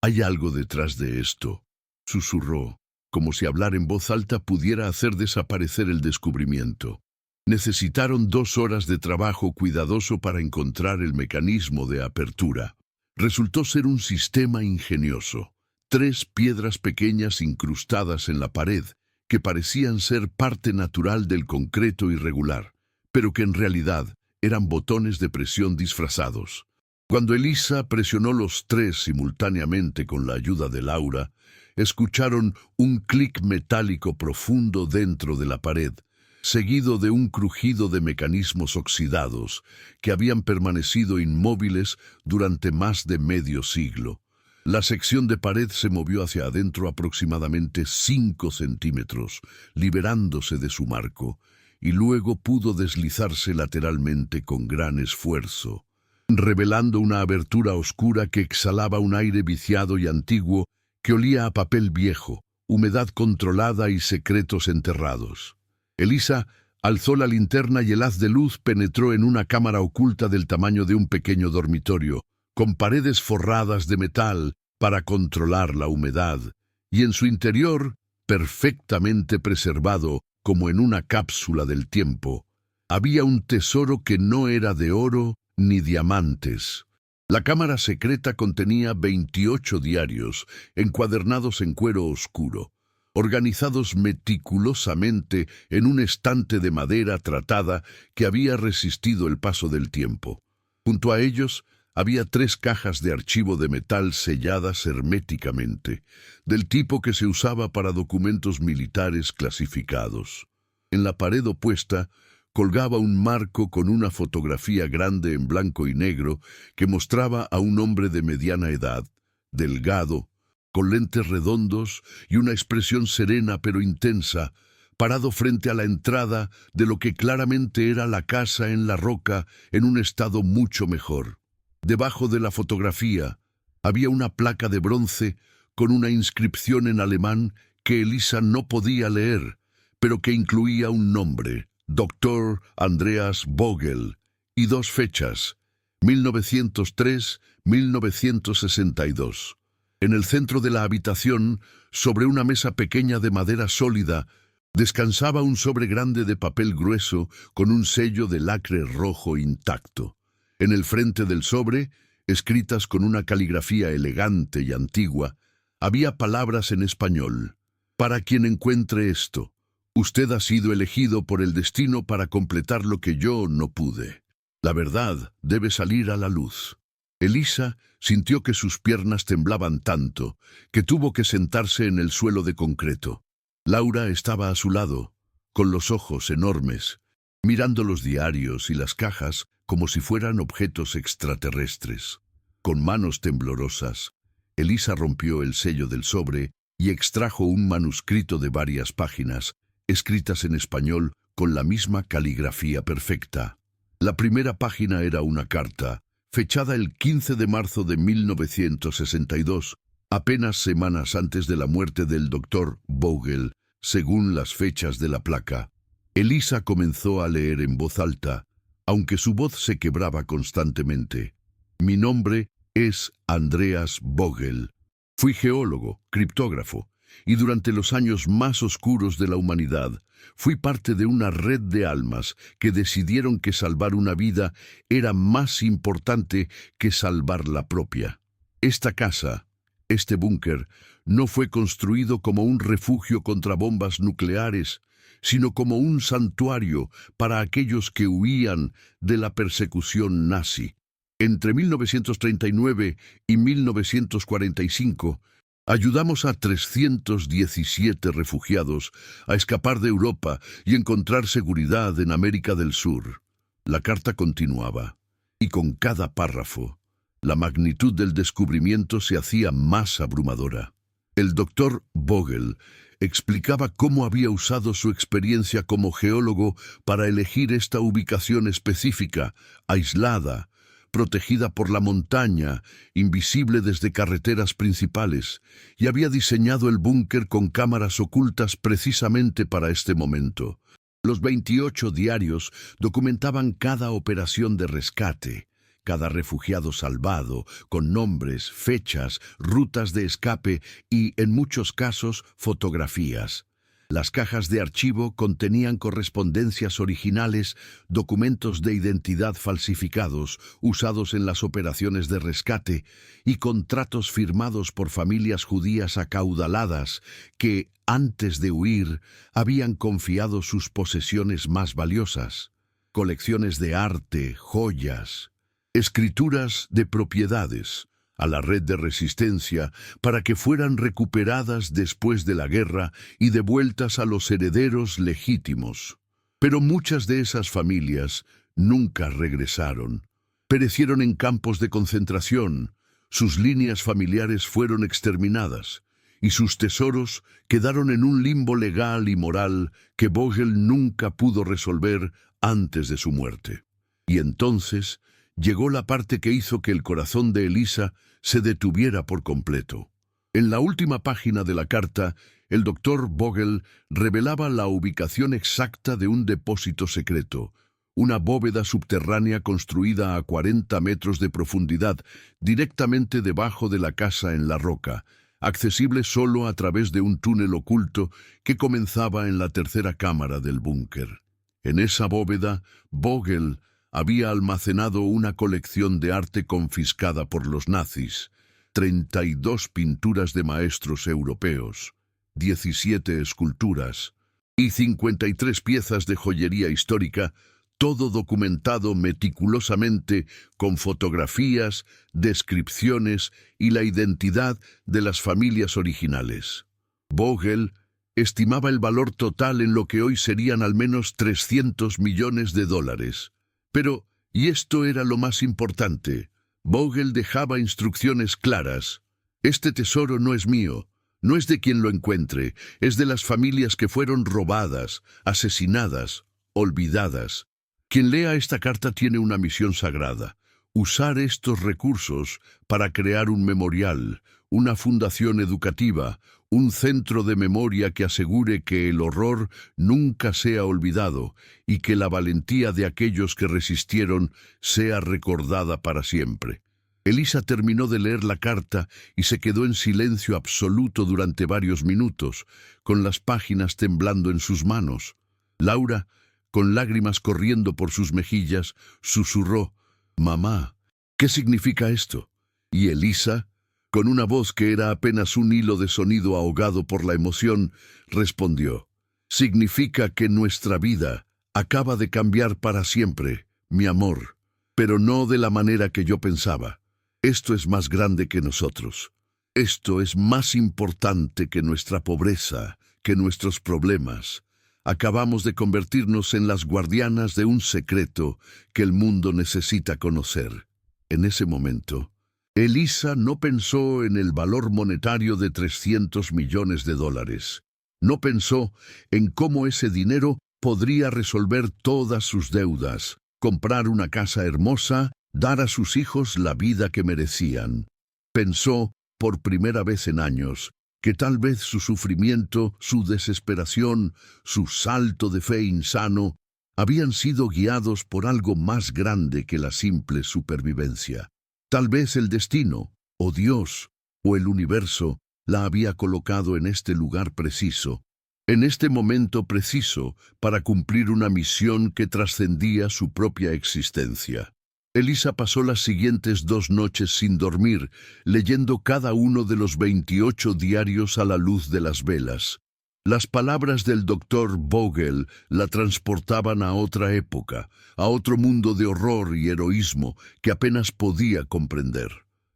«Hay algo detrás de esto», susurró, como si hablar en voz alta pudiera hacer desaparecer el descubrimiento. Necesitaron 2 horas de trabajo cuidadoso para encontrar el mecanismo de apertura. Resultó ser un sistema ingenioso. 3 piedras pequeñas incrustadas en la pared, que parecían ser parte natural del concreto irregular, pero que en realidad eran botones de presión disfrazados. Cuando Elisa presionó los 3 simultáneamente con la ayuda de Laura, escucharon un clic metálico profundo dentro de la pared, seguido de un crujido de mecanismos oxidados que habían permanecido inmóviles durante más de medio siglo. La sección de pared se movió hacia adentro aproximadamente 5 centímetros, liberándose de su marco, y luego pudo deslizarse lateralmente con gran esfuerzo, revelando una abertura oscura que exhalaba un aire viciado y antiguo que olía a papel viejo, humedad controlada y secretos enterrados. Elisa alzó la linterna y el haz de luz penetró en una cámara oculta del tamaño de un pequeño dormitorio, con paredes forradas de metal para controlar la humedad, y en su interior, perfectamente preservado como en una cápsula del tiempo, había un tesoro que no era de oro ni diamantes. La cámara secreta contenía 28 diarios, encuadernados en cuero oscuro, organizados meticulosamente en un estante de madera tratada que había resistido el paso del tiempo. Junto a ellos había 3 cajas de archivo de metal selladas herméticamente, del tipo que se usaba para documentos militares clasificados. En la pared opuesta colgaba un marco con una fotografía grande en blanco y negro que mostraba a un hombre de mediana edad, delgado, con lentes redondos y una expresión serena pero intensa, parado frente a la entrada de lo que claramente era la casa en la roca en un estado mucho mejor. Debajo de la fotografía había una placa de bronce con una inscripción en alemán que Elisa no podía leer, pero que incluía un nombre, Dr. Andreas Vogel, y 2 fechas, 1903-1962. En el centro de la habitación, sobre una mesa pequeña de madera sólida, descansaba un sobre grande de papel grueso con un sello de lacre rojo intacto. En el frente del sobre, escritas con una caligrafía elegante y antigua, había palabras en español. Para quien encuentre esto, usted ha sido elegido por el destino para completar lo que yo no pude. La verdad debe salir a la luz. Elisa sintió que sus piernas temblaban tanto que tuvo que sentarse en el suelo de concreto. Laura estaba a su lado, con los ojos enormes, mirando los diarios y las cajas como si fueran objetos extraterrestres. Con manos temblorosas, Elisa rompió el sello del sobre y extrajo un manuscrito de varias páginas, escritas en español con la misma caligrafía perfecta. La primera página era una carta, fechada el 15 de marzo de 1962, apenas semanas antes de la muerte del Dr. Vogel, según las fechas de la placa. Elisa comenzó a leer en voz alta, aunque su voz se quebraba constantemente. Mi nombre es Andreas Vogel. Fui geólogo, criptógrafo, y durante los años más oscuros de la humanidad, fui parte de una red de almas que decidieron que salvar una vida era más importante que salvar la propia. Esta casa, este búnker, no fue construido como un refugio contra bombas nucleares, sino como un santuario para aquellos que huían de la persecución nazi. Entre 1939 y 1945, ayudamos a 317 refugiados a escapar de Europa y encontrar seguridad en América del Sur. La carta continuaba, y con cada párrafo, la magnitud del descubrimiento se hacía más abrumadora. El Dr. Vogel explicaba cómo había usado su experiencia como geólogo para elegir esta ubicación específica, aislada, protegida por la montaña, invisible desde carreteras principales, y había diseñado el búnker con cámaras ocultas precisamente para este momento. Los 28 diarios documentaban cada operación de rescate, cada refugiado salvado, con nombres, fechas, rutas de escape y, en muchos casos, fotografías. Las cajas de archivo contenían correspondencias originales, documentos de identidad falsificados, usados en las operaciones de rescate, y contratos firmados por familias judías acaudaladas que, antes de huir, habían confiado sus posesiones más valiosas. Colecciones de arte, joyas, escrituras de propiedades a la red de resistencia para que fueran recuperadas después de la guerra y devueltas a los herederos legítimos. Pero muchas de esas familias nunca regresaron. Perecieron en campos de concentración, sus líneas familiares fueron exterminadas y sus tesoros quedaron en un limbo legal y moral que Vogel nunca pudo resolver antes de su muerte. Y entonces llegó la parte que hizo que el corazón de Elisa se detuviera por completo. En la última página de la carta, el Dr. Vogel revelaba la ubicación exacta de un depósito secreto, una bóveda subterránea construida a 40 metros de profundidad, directamente debajo de la casa en la roca, accesible solo a través de un túnel oculto que comenzaba en la tercera cámara del búnker. En esa bóveda, Vogel había almacenado una colección de arte confiscada por los nazis, 32 pinturas de maestros europeos, 17 esculturas y 53 piezas de joyería histórica, todo documentado meticulosamente con fotografías, descripciones y la identidad de las familias originales. Vogel estimaba el valor total en lo que hoy serían al menos 300 millones de dólares. Pero, y esto era lo más importante, Vogel dejaba instrucciones claras. Este tesoro no es mío, no es de quien lo encuentre, es de las familias que fueron robadas, asesinadas, olvidadas. Quien lea esta carta tiene una misión sagrada: usar estos recursos para crear un memorial, una fundación educativa, un centro de memoria que asegure que el horror nunca sea olvidado y que la valentía de aquellos que resistieron sea recordada para siempre. Elisa terminó de leer la carta y se quedó en silencio absoluto durante varios minutos, con las páginas temblando en sus manos. Laura, con lágrimas corriendo por sus mejillas, susurró: «Mamá, ¿qué significa esto?». Y Elisa, con una voz que era apenas un hilo de sonido ahogado por la emoción, respondió: «Significa que nuestra vida acaba de cambiar para siempre, mi amor, pero no de la manera que yo pensaba. Esto es más grande que nosotros. Esto es más importante que nuestra pobreza, que nuestros problemas. Acabamos de convertirnos en las guardianas de un secreto que el mundo necesita conocer». En ese momento, Elisa no pensó en el valor monetario de 300 millones de dólares. No pensó en cómo ese dinero podría resolver todas sus deudas, comprar una casa hermosa, dar a sus hijos la vida que merecían. Pensó, por primera vez en años, que tal vez su sufrimiento, su desesperación, su salto de fe insano, habían sido guiados por algo más grande que la simple supervivencia. Tal vez el destino, o Dios, o el universo, la había colocado en este lugar preciso, en este momento preciso, para cumplir una misión que trascendía su propia existencia. Elisa pasó las siguientes 2 noches sin dormir, leyendo cada uno de los 28 diarios a la luz de las velas. Las palabras del doctor Vogel la transportaban a otra época, a otro mundo de horror y heroísmo que apenas podía comprender.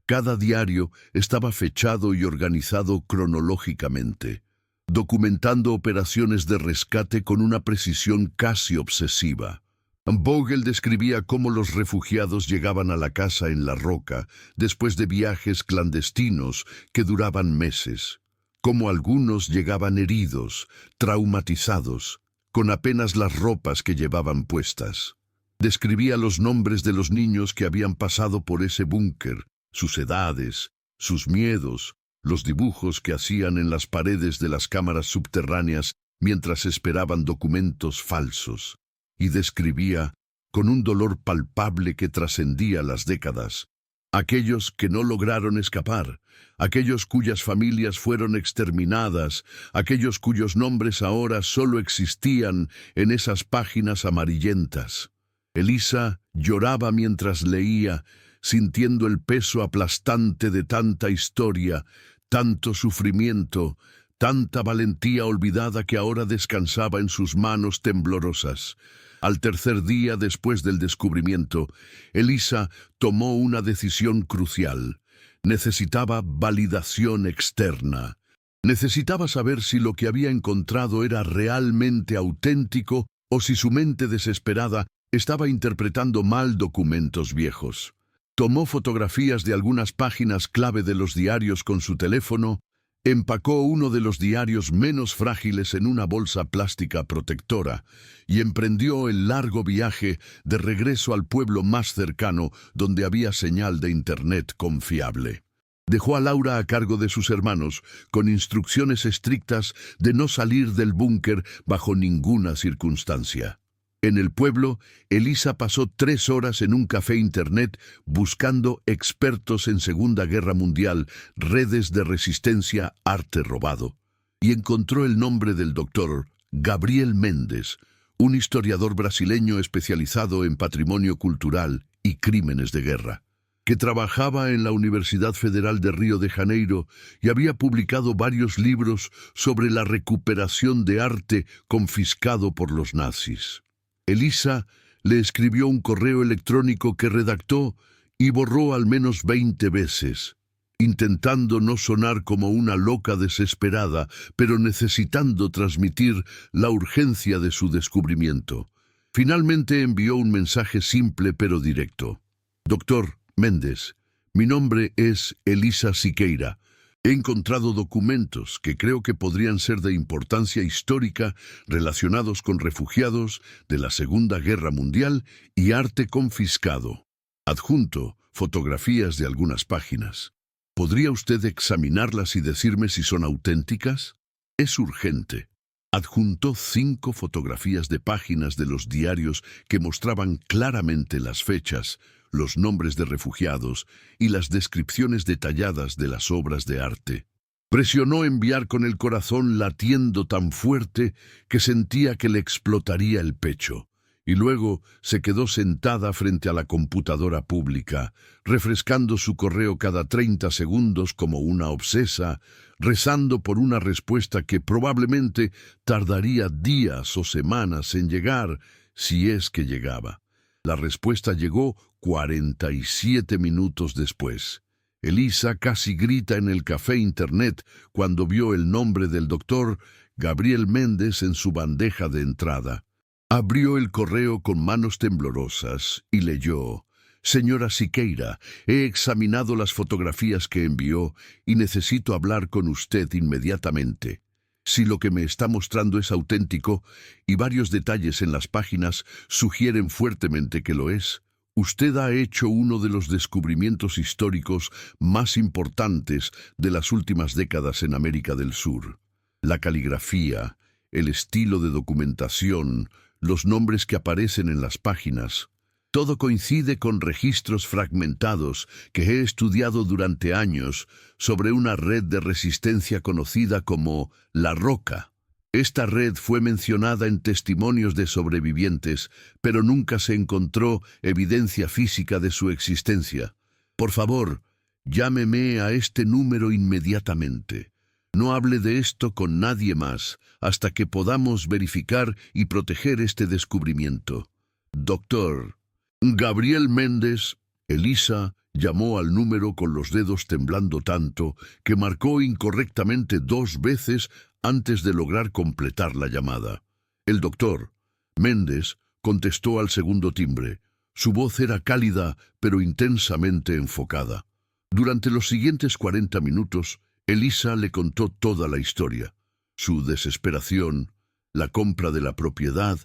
Cada diario estaba fechado y organizado cronológicamente, documentando operaciones de rescate con una precisión casi obsesiva. Vogel describía cómo los refugiados llegaban a la casa en la roca después de viajes clandestinos que duraban meses, cómo algunos llegaban heridos, traumatizados, con apenas las ropas que llevaban puestas. Describía los nombres de los niños que habían pasado por ese búnker, sus edades, sus miedos, los dibujos que hacían en las paredes de las cámaras subterráneas mientras esperaban documentos falsos. Y describía, con un dolor palpable que trascendía las décadas, aquellos que no lograron escapar, aquellos cuyas familias fueron exterminadas, aquellos cuyos nombres ahora solo existían en esas páginas amarillentas. Elisa lloraba mientras leía, sintiendo el peso aplastante de tanta historia, tanto sufrimiento, tanta valentía olvidada que ahora descansaba en sus manos temblorosas. Al tercer día después del descubrimiento, Elisa tomó una decisión crucial. Necesitaba validación externa. Necesitaba saber si lo que había encontrado era realmente auténtico o si su mente desesperada estaba interpretando mal documentos viejos. Tomó fotografías de algunas páginas clave de los diarios con su teléfono, empacó uno de los diarios menos frágiles en una bolsa plástica protectora y emprendió el largo viaje de regreso al pueblo más cercano donde había señal de internet confiable. Dejó a Laura a cargo de sus hermanos, con instrucciones estrictas de no salir del búnker bajo ninguna circunstancia. En el pueblo, Elisa pasó 3 horas en un café internet buscando expertos en Segunda Guerra Mundial, redes de resistencia, arte robado, y encontró el nombre del doctor Gabriel Méndez, un historiador brasileño especializado en patrimonio cultural y crímenes de guerra, que trabajaba en la Universidad Federal de Río de Janeiro y había publicado varios libros sobre la recuperación de arte confiscado por los nazis. Elisa le escribió un correo electrónico que redactó y borró al menos 20 veces, intentando no sonar como una loca desesperada, pero necesitando transmitir la urgencia de su descubrimiento. Finalmente envió un mensaje simple pero directo. Doctor Méndez, mi nombre es Elisa Siqueira. He encontrado documentos que creo que podrían ser de importancia histórica relacionados con refugiados de la Segunda Guerra Mundial y arte confiscado. Adjunto fotografías de algunas páginas. ¿Podría usted examinarlas y decirme si son auténticas? Es urgente. Adjuntó 5 fotografías de páginas de los diarios que mostraban claramente las fechas, los nombres de refugiados y las descripciones detalladas de las obras de arte. Presionó enviar con el corazón latiendo tan fuerte que sentía que le explotaría el pecho, y luego se quedó sentada frente a la computadora pública, refrescando su correo cada 30 segundos como una obsesa, rezando por una respuesta que probablemente tardaría días o semanas en llegar, si es que llegaba. La respuesta llegó 47 minutos después. Elisa casi grita en el café internet cuando vio el nombre del doctor Gabriel Méndez en su bandeja de entrada. Abrió el correo con manos temblorosas y leyó: Señora Siqueira, he examinado las fotografías que envió y necesito hablar con usted inmediatamente. Si lo que me está mostrando es auténtico y varios detalles en las páginas sugieren fuertemente que lo es, usted ha hecho uno de los descubrimientos históricos más importantes de las últimas décadas en América del Sur. La caligrafía, el estilo de documentación, los nombres que aparecen en las páginas, todo coincide con registros fragmentados que he estudiado durante años sobre una red de resistencia conocida como La Roca. Esta red fue mencionada en testimonios de sobrevivientes, pero nunca se encontró evidencia física de su existencia. Por favor, llámeme a este número inmediatamente. No hable de esto con nadie más hasta que podamos verificar y proteger este descubrimiento. Doctor Gabriel Méndez. Elisa llamó al número con los dedos temblando tanto que marcó incorrectamente 2 veces antes de lograr completar la llamada. El doctor Méndez contestó al segundo timbre. Su voz era cálida pero intensamente enfocada. Durante los siguientes 40 minutos, Elisa le contó toda la historia. Su desesperación, la compra de la propiedad,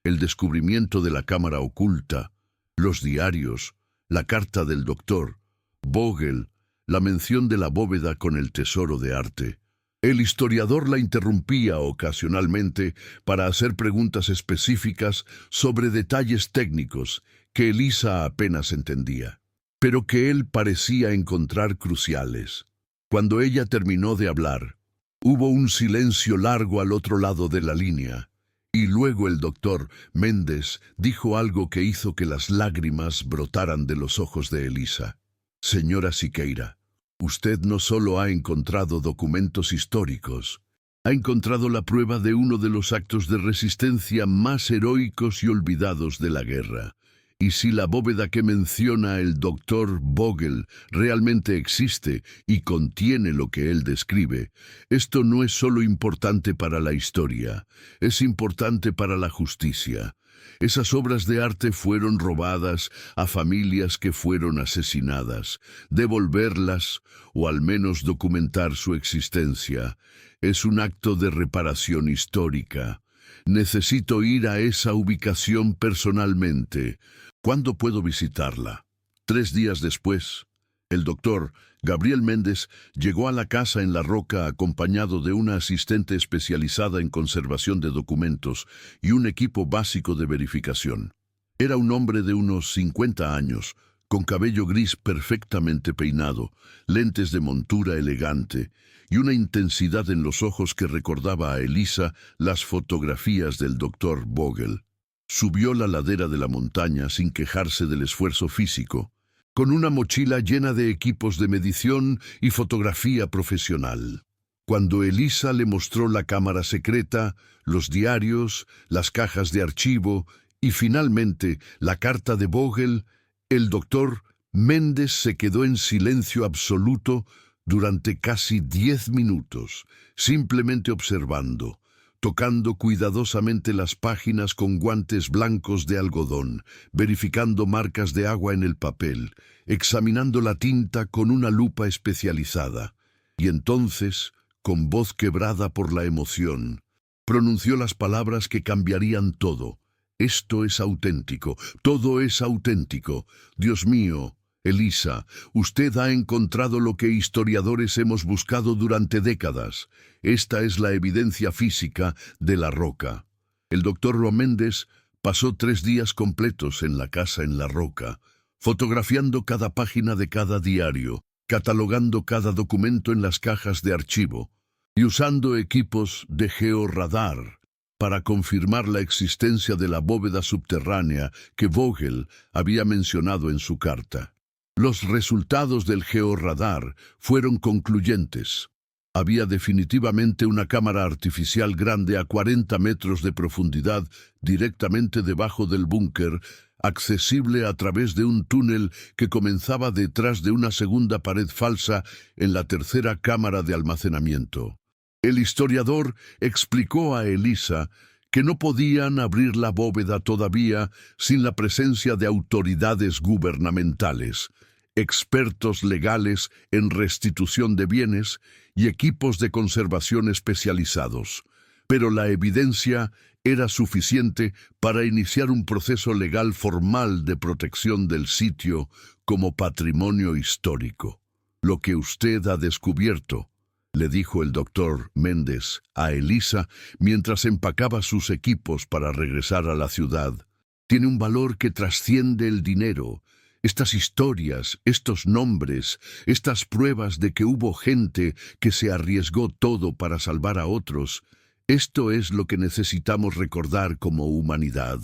el descubrimiento de la cámara oculta, los diarios, la carta del doctor Vogel, la mención de la bóveda con el tesoro de arte. El historiador la interrumpía ocasionalmente para hacer preguntas específicas sobre detalles técnicos que Elisa apenas entendía, pero que él parecía encontrar cruciales. Cuando ella terminó de hablar, hubo un silencio largo al otro lado de la línea. Y luego el doctor Méndez dijo algo que hizo que las lágrimas brotaran de los ojos de Elisa. Señora Siqueira, usted no solo ha encontrado documentos históricos, ha encontrado la prueba de uno de los actos de resistencia más heroicos y olvidados de la guerra. Y si la bóveda que menciona el doctor Vogel realmente existe y contiene lo que él describe, esto no es solo importante para la historia, es importante para la justicia. Esas obras de arte fueron robadas a familias que fueron asesinadas. Devolverlas, o al menos documentar su existencia, es un acto de reparación histórica. Necesito ir a esa ubicación personalmente. ¿Cuándo puedo visitarla? 3 días después, el doctor Gabriel Méndez llegó a la casa en La Roca acompañado de una asistente especializada en conservación de documentos y un equipo básico de verificación. Era un hombre de unos 50 años, con cabello gris perfectamente peinado, lentes de montura elegante y una intensidad en los ojos que recordaba a Elisa las fotografías del doctor Vogel. Subió la ladera de la montaña sin quejarse del esfuerzo físico, con una mochila llena de equipos de medición y fotografía profesional. Cuando Elisa le mostró la cámara secreta, los diarios, las cajas de archivo y finalmente la carta de Vogel, el doctor Méndez se quedó en silencio absoluto durante casi 10 minutos, simplemente observando, tocando cuidadosamente las páginas con guantes blancos de algodón, verificando marcas de agua en el papel, examinando la tinta con una lupa especializada. Y entonces, con voz quebrada por la emoción, pronunció las palabras que cambiarían todo. Esto es auténtico, todo es auténtico. Dios mío, Elisa, usted ha encontrado lo que historiadores hemos buscado durante décadas. Esta es la evidencia física de la roca. El doctor Méndez pasó 3 días completos en la casa en la roca, fotografiando cada página de cada diario, catalogando cada documento en las cajas de archivo y usando equipos de georradar para confirmar la existencia de la bóveda subterránea que Vogel había mencionado en su carta. Los resultados del georradar fueron concluyentes. Había definitivamente una cámara artificial grande a 40 metros de profundidad directamente debajo del búnker, accesible a través de un túnel que comenzaba detrás de una segunda pared falsa en la tercera cámara de almacenamiento. El historiador explicó a Elisa que no podían abrir la bóveda todavía sin la presencia de autoridades gubernamentales, expertos legales en restitución de bienes y equipos de conservación especializados. Pero la evidencia era suficiente para iniciar un proceso legal formal de protección del sitio como patrimonio histórico. Lo que usted ha descubierto, le dijo el doctor Méndez a Elisa mientras empacaba sus equipos para regresar a la ciudad, tiene un valor que trasciende el dinero. Estas historias, estos nombres, estas pruebas de que hubo gente que se arriesgó todo para salvar a otros, esto es lo que necesitamos recordar como humanidad.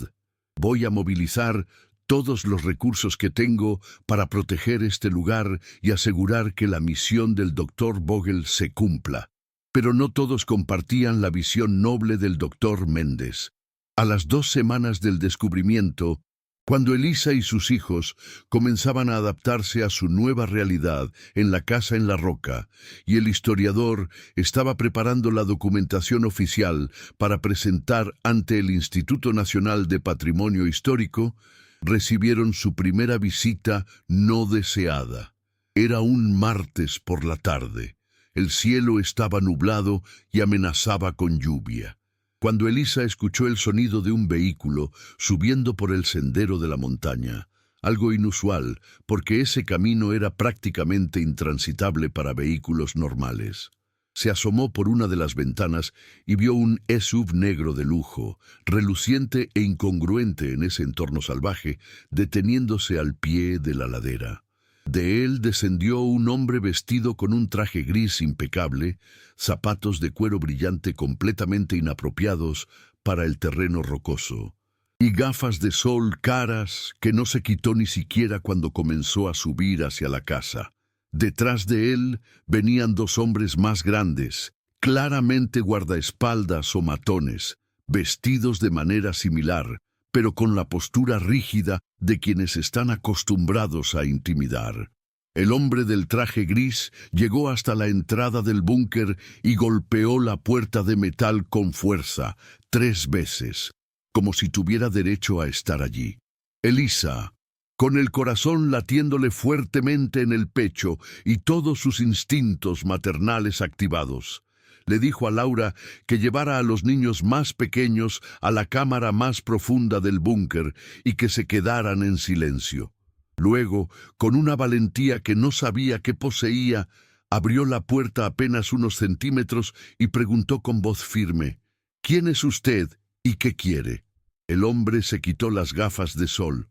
Voy a movilizar todos los recursos que tengo para proteger este lugar y asegurar que la misión del doctor Vogel se cumpla. Pero no todos compartían la visión noble del doctor Méndez. A las 2 semanas del descubrimiento, cuando Elisa y sus hijos comenzaban a adaptarse a su nueva realidad en la casa en la roca, y el historiador estaba preparando la documentación oficial para presentar ante el Instituto Nacional de Patrimonio Histórico, recibieron su primera visita no deseada. Era un martes por la tarde. El cielo estaba nublado y amenazaba con lluvia. Cuando Elisa escuchó el sonido de un vehículo subiendo por el sendero de la montaña, algo inusual, porque ese camino era prácticamente intransitable para vehículos normales. Se asomó por una de las ventanas y vio un SUV negro de lujo, reluciente e incongruente en ese entorno salvaje, deteniéndose al pie de la ladera. De él descendió un hombre vestido con un traje gris impecable, zapatos de cuero brillante completamente inapropiados para el terreno rocoso, y gafas de sol caras que no se quitó ni siquiera cuando comenzó a subir hacia la casa. Detrás de él venían 2 hombres más grandes, claramente guardaespaldas o matones, vestidos de manera similar, pero con la postura rígida de quienes están acostumbrados a intimidar. El hombre del traje gris llegó hasta la entrada del búnker y golpeó la puerta de metal con fuerza, 3 veces, como si tuviera derecho a estar allí. Elisa, con el corazón latiéndole fuertemente en el pecho y todos sus instintos maternales activados, le dijo a Laura que llevara a los niños más pequeños a la cámara más profunda del búnker y que se quedaran en silencio. Luego, con una valentía que no sabía que poseía, abrió la puerta apenas unos centímetros y preguntó con voz firme: «¿Quién es usted y qué quiere?». El hombre se quitó las gafas de sol.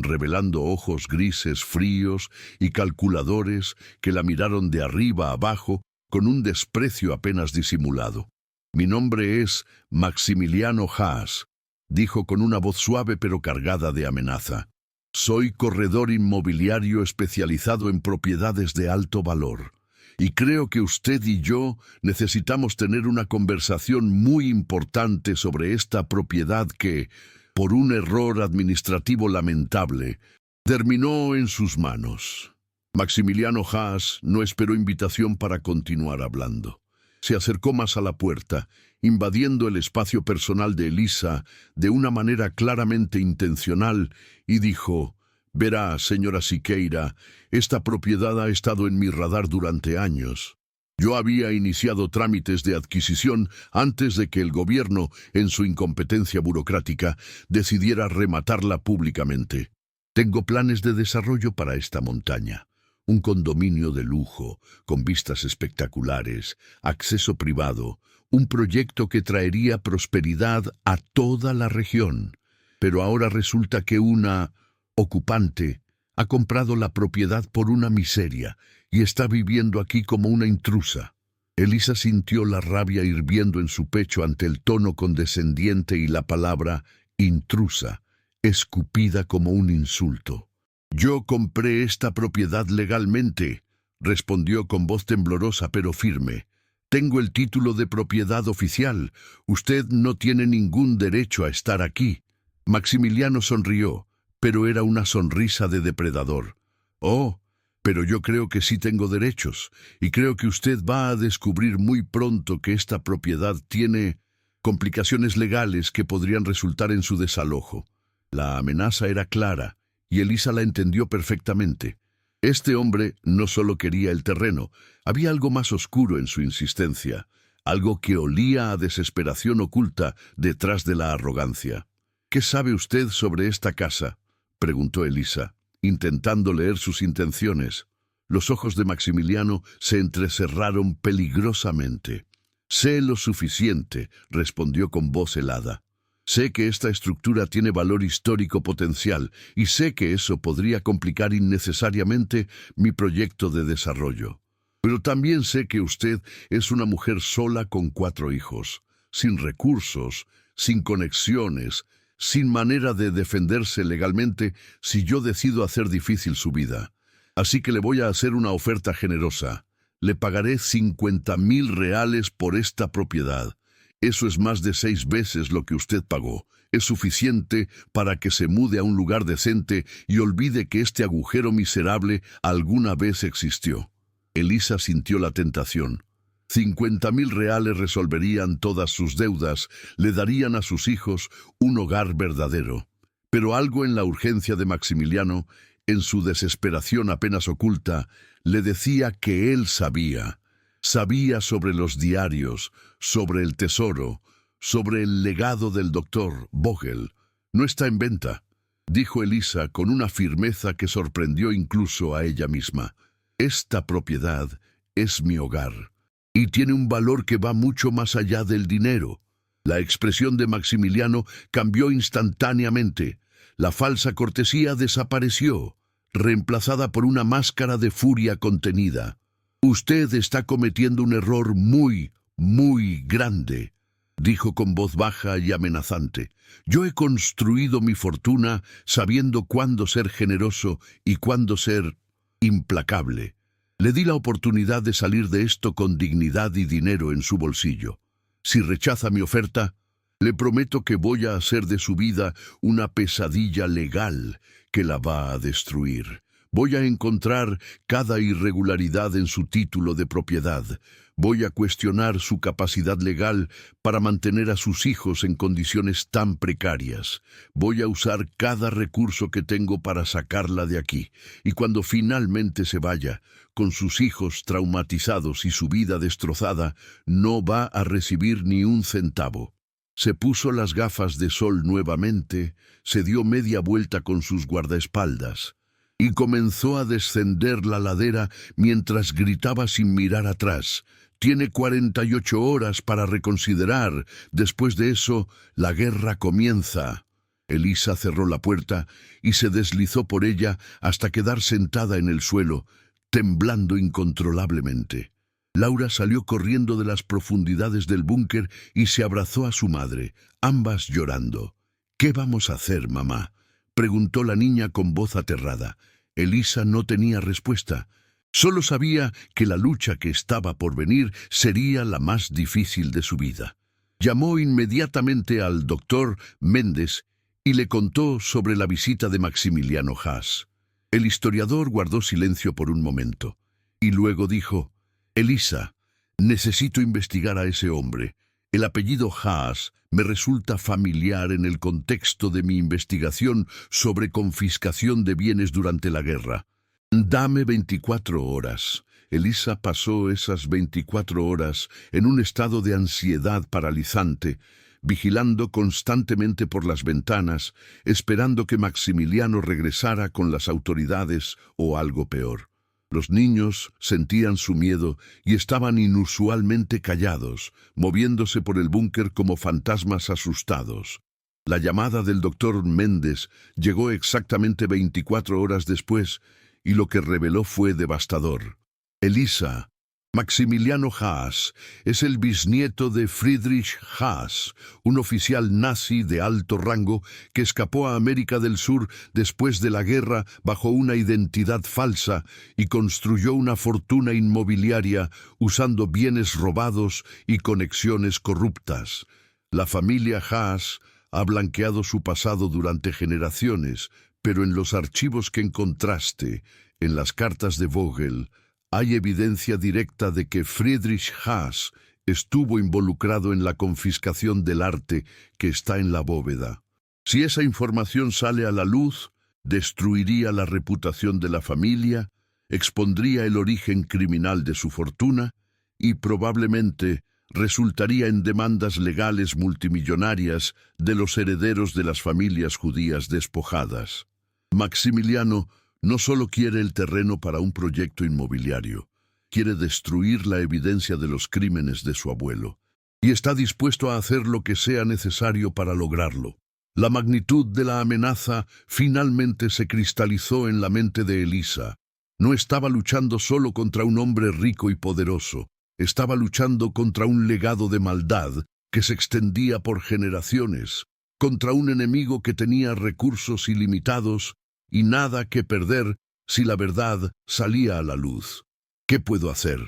revelando ojos grises fríos y calculadores que la miraron de arriba a abajo con un desprecio apenas disimulado. «Mi nombre es Maximiliano Haas», dijo con una voz suave pero cargada de amenaza. «Soy corredor inmobiliario especializado en propiedades de alto valor. Y creo que usted y yo necesitamos tener una conversación muy importante sobre esta propiedad que, por un error administrativo lamentable, terminó en sus manos». Maximiliano Haas no esperó invitación para continuar hablando. Se acercó más a la puerta, invadiendo el espacio personal de Elisa de una manera claramente intencional, y dijo: «Verá, señora Siqueira, esta propiedad ha estado en mi radar durante años. Yo había iniciado trámites de adquisición antes de que el gobierno, en su incompetencia burocrática, decidiera rematarla públicamente. Tengo planes de desarrollo para esta montaña. Un condominio de lujo, con vistas espectaculares, acceso privado, un proyecto que traería prosperidad a toda la región. Pero ahora resulta que una ocupante ha comprado la propiedad por una miseria y está viviendo aquí como una intrusa». Elisa sintió la rabia hirviendo en su pecho ante el tono condescendiente y la palabra intrusa, escupida como un insulto. «Yo compré esta propiedad legalmente», respondió con voz temblorosa pero firme. «Tengo el título de propiedad oficial. Usted no tiene ningún derecho a estar aquí». Maximiliano sonrió, pero era una sonrisa de depredador. «Oh, pero yo creo que sí tengo derechos, y creo que usted va a descubrir muy pronto que esta propiedad tiene complicaciones legales que podrían resultar en su desalojo». La amenaza era clara, y Elisa la entendió perfectamente. Este hombre no solo quería el terreno, había algo más oscuro en su insistencia, algo que olía a desesperación oculta detrás de la arrogancia. «¿Qué sabe usted sobre esta casa?», preguntó Elisa, intentando leer sus intenciones. Los ojos de Maximiliano se entrecerraron peligrosamente. «Sé lo suficiente», respondió con voz helada. «Sé que esta estructura tiene valor histórico potencial y sé que eso podría complicar innecesariamente mi proyecto de desarrollo. Pero también sé que usted es una mujer sola con 4 hijos, sin recursos, sin conexiones, sin manera de defenderse legalmente si yo decido hacer difícil su vida. Así que le voy a hacer una oferta generosa. Le pagaré 50.000 reales por esta propiedad. Eso es más de 6 veces lo que usted pagó. Es suficiente para que se mude a un lugar decente y olvide que este agujero miserable alguna vez existió». Elisa sintió la tentación. 50.000 reales resolverían todas sus deudas, le darían a sus hijos un hogar verdadero. Pero algo en la urgencia de Maximiliano, en su desesperación apenas oculta, le decía que él sabía. Sabía sobre los diarios, sobre el tesoro, sobre el legado del doctor Vogel. «No está en venta», dijo Elisa con una firmeza que sorprendió incluso a ella misma. «Esta propiedad es mi hogar, y tiene un valor que va mucho más allá del dinero». La expresión de Maximiliano cambió instantáneamente. La falsa cortesía desapareció, reemplazada por una máscara de furia contenida. «Usted está cometiendo un error muy, muy grande», dijo con voz baja y amenazante. «Yo he construido mi fortuna sabiendo cuándo ser generoso y cuándo ser implacable. Le di la oportunidad de salir de esto con dignidad y dinero en su bolsillo. Si rechaza mi oferta, le prometo que voy a hacer de su vida una pesadilla legal que la va a destruir. Voy a encontrar cada irregularidad en su título de propiedad. Voy a cuestionar su capacidad legal para mantener a sus hijos en condiciones tan precarias. Voy a usar cada recurso que tengo para sacarla de aquí. Y cuando finalmente se vaya, con sus hijos traumatizados y su vida destrozada, no va a recibir ni un centavo». Se puso las gafas de sol nuevamente, se dio media vuelta con sus guardaespaldas y comenzó a descender la ladera mientras gritaba sin mirar atrás: «Tiene 48 horas para reconsiderar. Después de eso, la guerra comienza». Elisa cerró la puerta y se deslizó por ella hasta quedar sentada en el suelo, temblando incontrolablemente. Laura salió corriendo de las profundidades del búnker y se abrazó a su madre, ambas llorando. «¿Qué vamos a hacer, mamá?», preguntó la niña con voz aterrada. Elisa no tenía respuesta. Solo sabía que la lucha que estaba por venir sería la más difícil de su vida. Llamó inmediatamente al doctor Méndez y le contó sobre la visita de Maximiliano Haas. El historiador guardó silencio por un momento y luego dijo: «Elisa, necesito investigar a ese hombre. El apellido Haas me resulta familiar en el contexto de mi investigación sobre confiscación de bienes durante la guerra. Dame 24 horas». Elisa pasó esas 24 horas en un estado de ansiedad paralizante, vigilando constantemente por las ventanas, esperando que Maximiliano regresara con las autoridades o algo peor. Los niños sentían su miedo y estaban inusualmente callados, moviéndose por el búnker como fantasmas asustados. La llamada del doctor Méndez llegó exactamente 24 horas después, y lo que reveló fue devastador. «Elisa, Maximiliano Haas es el bisnieto de Friedrich Haas, un oficial nazi de alto rango que escapó a América del Sur después de la guerra bajo una identidad falsa y construyó una fortuna inmobiliaria usando bienes robados y conexiones corruptas. La familia Haas ha blanqueado su pasado durante generaciones, pero en los archivos que encontraste, en las cartas de Vogel, hay evidencia directa de que Friedrich Haas estuvo involucrado en la confiscación del arte que está en la bóveda. Si esa información sale a la luz, destruiría la reputación de la familia, expondría el origen criminal de su fortuna y probablemente resultaría en demandas legales multimillonarias de los herederos de las familias judías despojadas. Maximiliano no solo quiere el terreno para un proyecto inmobiliario, quiere destruir la evidencia de los crímenes de su abuelo, y está dispuesto a hacer lo que sea necesario para lograrlo. La magnitud de la amenaza finalmente se cristalizó en la mente de Elisa. No estaba luchando solo contra un hombre rico y poderoso, estaba luchando contra un legado de maldad que se extendía por generaciones, contra un enemigo que tenía recursos ilimitados y nada que perder si la verdad salía a la luz. «¿Qué puedo hacer?»,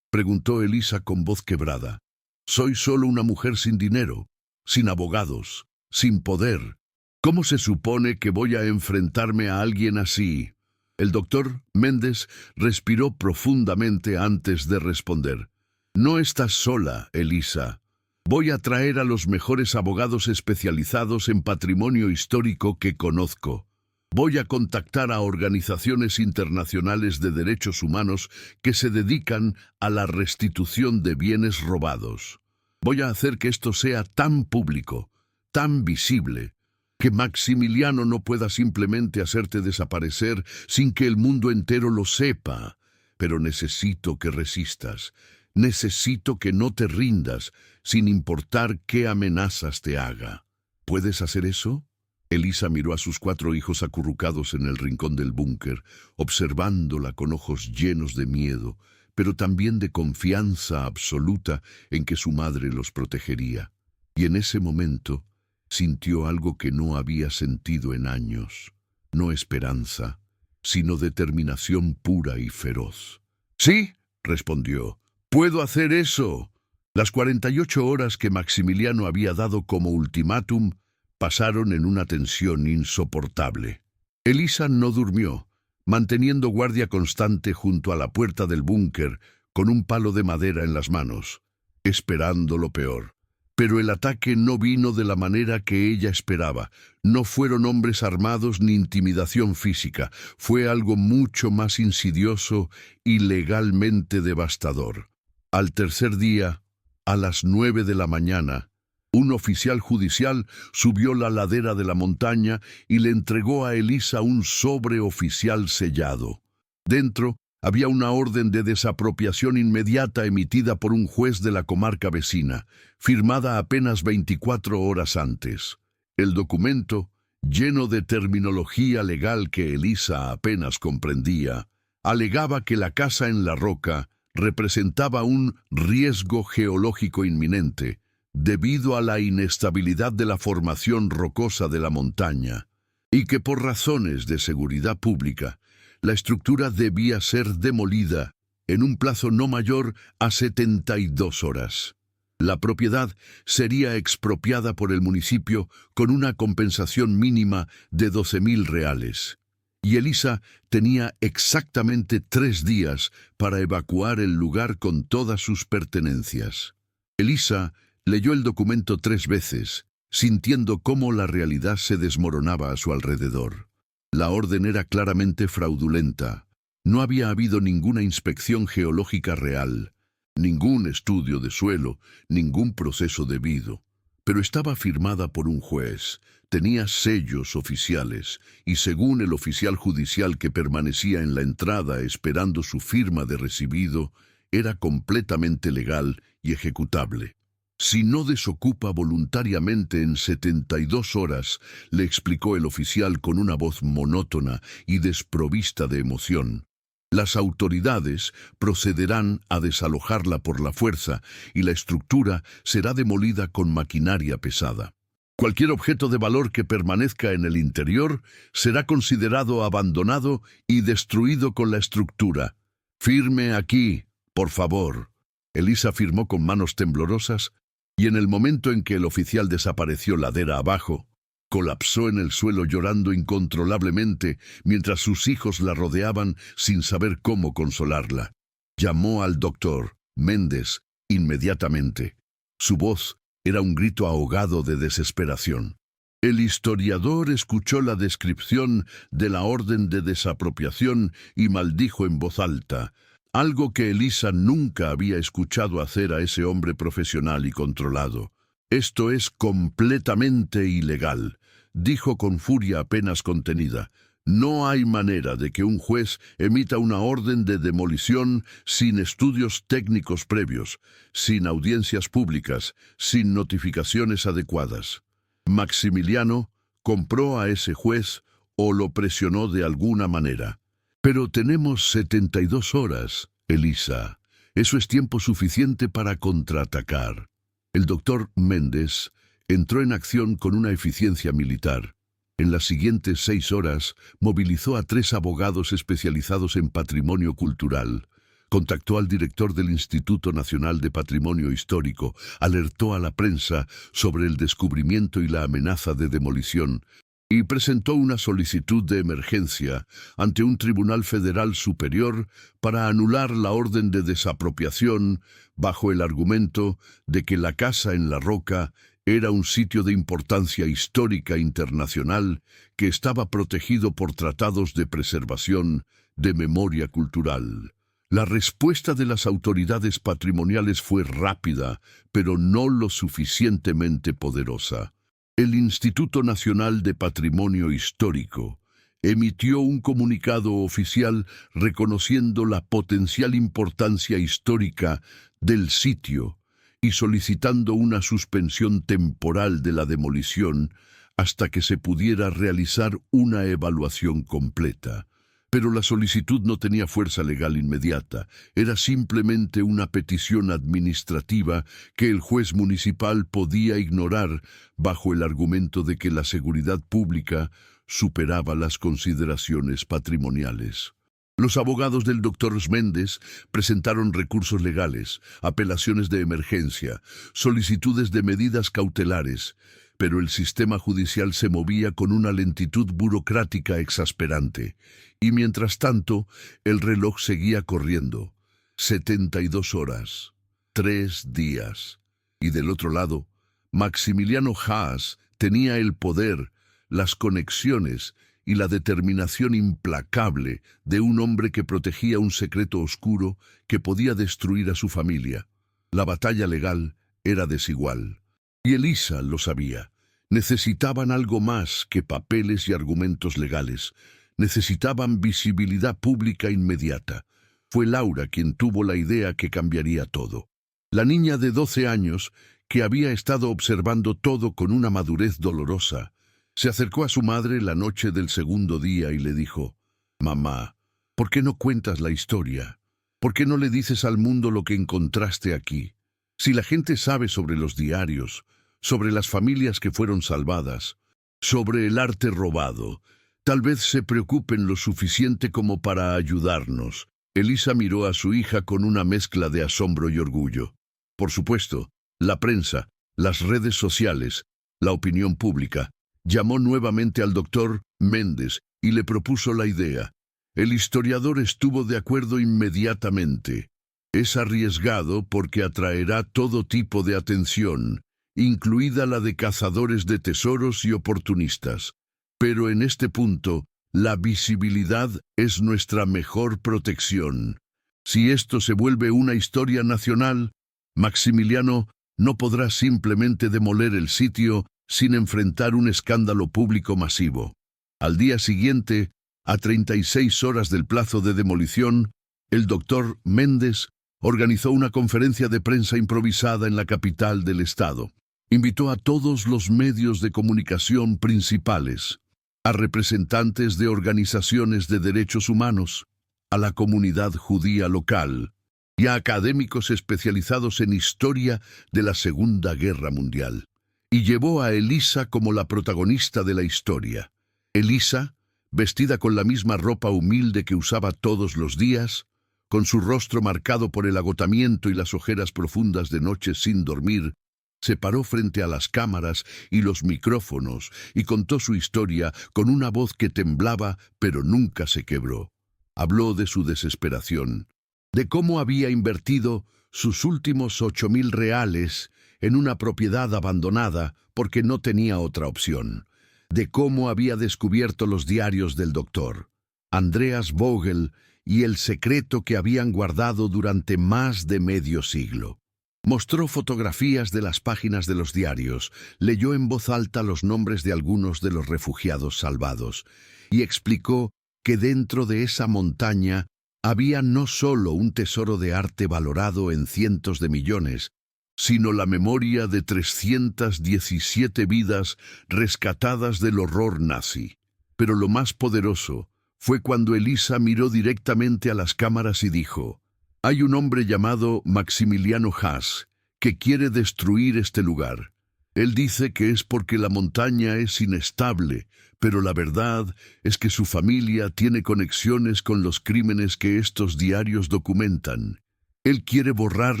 preguntó Elisa con voz quebrada. «Soy solo una mujer sin dinero, sin abogados, sin poder. ¿Cómo se supone que voy a enfrentarme a alguien así?». El doctor Méndez respiró profundamente antes de responder. «No estás sola, Elisa. Voy a traer a los mejores abogados especializados en patrimonio histórico que conozco. Voy a contactar a organizaciones internacionales de derechos humanos que se dedican a la restitución de bienes robados. Voy a hacer que esto sea tan público, tan visible, que Maximiliano no pueda simplemente hacerte desaparecer sin que el mundo entero lo sepa. Pero necesito que resistas. Necesito que no te rindas, sin importar qué amenazas te haga. ¿Puedes hacer eso?». Elisa miró a sus 4 hijos acurrucados en el rincón del búnker, observándola con ojos llenos de miedo, pero también de confianza absoluta en que su madre los protegería. Y en ese momento sintió algo que no había sentido en años, no esperanza, sino determinación pura y feroz. «Sí», respondió, «puedo hacer eso». Las 48 horas que Maximiliano había dado como ultimátum pasaron en una tensión insoportable. Elisa no durmió, manteniendo guardia constante junto a la puerta del búnker, con un palo de madera en las manos, esperando lo peor. Pero el ataque no vino de la manera que ella esperaba. No fueron hombres armados ni intimidación física. Fue algo mucho más insidioso y legalmente devastador. Al tercer día, a las 9 de la mañana, un oficial judicial subió la ladera de la montaña y le entregó a Elisa un sobre oficial sellado. Dentro había una orden de desapropiación inmediata emitida por un juez de la comarca vecina, firmada apenas 24 horas antes. El documento lleno de terminología legal que Elisa apenas comprendía, alegaba que la casa en la roca representaba un riesgo geológico inminente debido a la inestabilidad de la formación rocosa de la montaña, y que por razones de seguridad pública, la estructura debía ser demolida en un plazo no mayor a 72 horas. La propiedad sería expropiada por el municipio con una compensación mínima de 12.000 reales. Y Elisa tenía exactamente 3 días para evacuar el lugar con todas sus pertenencias. Elisa leyó el documento 3 veces, sintiendo cómo la realidad se desmoronaba a su alrededor. La orden era claramente fraudulenta. No había habido ninguna inspección geológica real, ningún estudio de suelo, ningún proceso debido. Pero estaba firmada por un juez, tenía sellos oficiales, y según el oficial judicial que permanecía en la entrada esperando su firma de recibido, era completamente legal y ejecutable. Si no desocupa voluntariamente en 72 horas, le explicó el oficial con una voz monótona y desprovista de emoción, las autoridades procederán a desalojarla por la fuerza y la estructura será demolida con maquinaria pesada. Cualquier objeto de valor que permanezca en el interior será considerado abandonado y destruido con la estructura. Firme aquí, por favor. Elisa firmó con manos temblorosas y en el momento en que el oficial desapareció ladera abajo, colapsó en el suelo llorando incontrolablemente mientras sus hijos la rodeaban sin saber cómo consolarla. Llamó al doctor Méndez inmediatamente. Su voz era un grito ahogado de desesperación. El historiador escuchó la descripción de la orden de desapropiación y maldijo en voz alta, algo que Elisa nunca había escuchado hacer a ese hombre profesional y controlado. «Esto es completamente ilegal», dijo con furia apenas contenida. «No hay manera de que un juez emita una orden de demolición sin estudios técnicos previos, sin audiencias públicas, sin notificaciones adecuadas. Maximiliano compró a ese juez o lo presionó de alguna manera. Pero tenemos 72 horas, Elisa. Eso es tiempo suficiente para contraatacar». El doctor Méndez entró en acción con una eficiencia militar. En las siguientes 6 horas, movilizó a 3 abogados especializados en patrimonio cultural. Contactó al director del Instituto Nacional de Patrimonio Histórico, alertó a la prensa sobre el descubrimiento y la amenaza de demolición, y presentó una solicitud de emergencia ante un tribunal federal superior para anular la orden de desapropiación bajo el argumento de que la casa en la roca era un sitio de importancia histórica internacional que estaba protegido por tratados de preservación de memoria cultural. La respuesta de las autoridades patrimoniales fue rápida, pero no lo suficientemente poderosa. El Instituto Nacional de Patrimonio Histórico emitió un comunicado oficial reconociendo la potencial importancia histórica del sitio y solicitando una suspensión temporal de la demolición hasta que se pudiera realizar una evaluación completa. Pero la solicitud no tenía fuerza legal inmediata, era simplemente una petición administrativa que el juez municipal podía ignorar bajo el argumento de que la seguridad pública superaba las consideraciones patrimoniales. Los abogados del doctor Méndez presentaron recursos legales, apelaciones de emergencia, solicitudes de medidas cautelares, pero el sistema judicial se movía con una lentitud burocrática exasperante. Y mientras tanto, el reloj seguía corriendo. 72 horas, 3 días. Y del otro lado, Maximiliano Haas tenía el poder, las conexiones y la determinación implacable de un hombre que protegía un secreto oscuro que podía destruir a su familia. La batalla legal era desigual. Y Elisa lo sabía. Necesitaban algo más que papeles y argumentos legales. Necesitaban visibilidad pública inmediata. Fue Laura quien tuvo la idea que cambiaría todo. La niña de 12 años, que había estado observando todo con una madurez dolorosa, Se acercó a su madre la noche del segundo día y le dijo: «Mamá, ¿por qué no cuentas la historia? ¿Por qué no le dices al mundo lo que encontraste aquí? Si la gente sabe sobre los diarios, sobre las familias que fueron salvadas, sobre el arte robado, tal vez se preocupen lo suficiente como para ayudarnos». Elisa miró a su hija con una mezcla de asombro y orgullo. Por supuesto, la prensa, las redes sociales, la opinión pública, llamó nuevamente al doctor Méndez y le propuso la idea. El historiador estuvo de acuerdo inmediatamente. Es arriesgado porque atraerá todo tipo de atención, incluida la de cazadores de tesoros y oportunistas. Pero en este punto, la visibilidad es nuestra mejor protección. Si esto se vuelve una historia nacional, Maximiliano no podrá simplemente demoler el sitio sin enfrentar un escándalo público masivo. Al día siguiente, a 36 horas del plazo de demolición, el doctor Méndez organizó una conferencia de prensa improvisada en la capital del estado. Invitó a todos los medios de comunicación principales, a representantes de organizaciones de derechos humanos, a la comunidad judía local y a académicos especializados en historia de la Segunda Guerra Mundial. Y llevó a Elisa como la protagonista de la historia. Elisa, vestida con la misma ropa humilde que usaba todos los días, con su rostro marcado por el agotamiento y las ojeras profundas de noches sin dormir, se paró frente a las cámaras y los micrófonos y contó su historia con una voz que temblaba pero nunca se quebró. Habló de su desesperación, de cómo había invertido sus últimos 8.000 reales en una propiedad abandonada porque no tenía otra opción, de cómo había descubierto los diarios del doctor Andreas Vogel y el secreto que habían guardado durante más de medio siglo. Mostró fotografías de las páginas de los diarios, leyó en voz alta los nombres de algunos de los refugiados salvados y explicó que dentro de esa montaña había no solo un tesoro de arte valorado en cientos de millones, sino la memoria de 317 vidas rescatadas del horror nazi. Pero lo más poderoso fue cuando Elisa miró directamente a las cámaras y dijo: «Hay un hombre llamado Maximiliano Haas que quiere destruir este lugar. Él dice que es porque la montaña es inestable, pero la verdad es que su familia tiene conexiones con los crímenes que estos diarios documentan. Él quiere borrar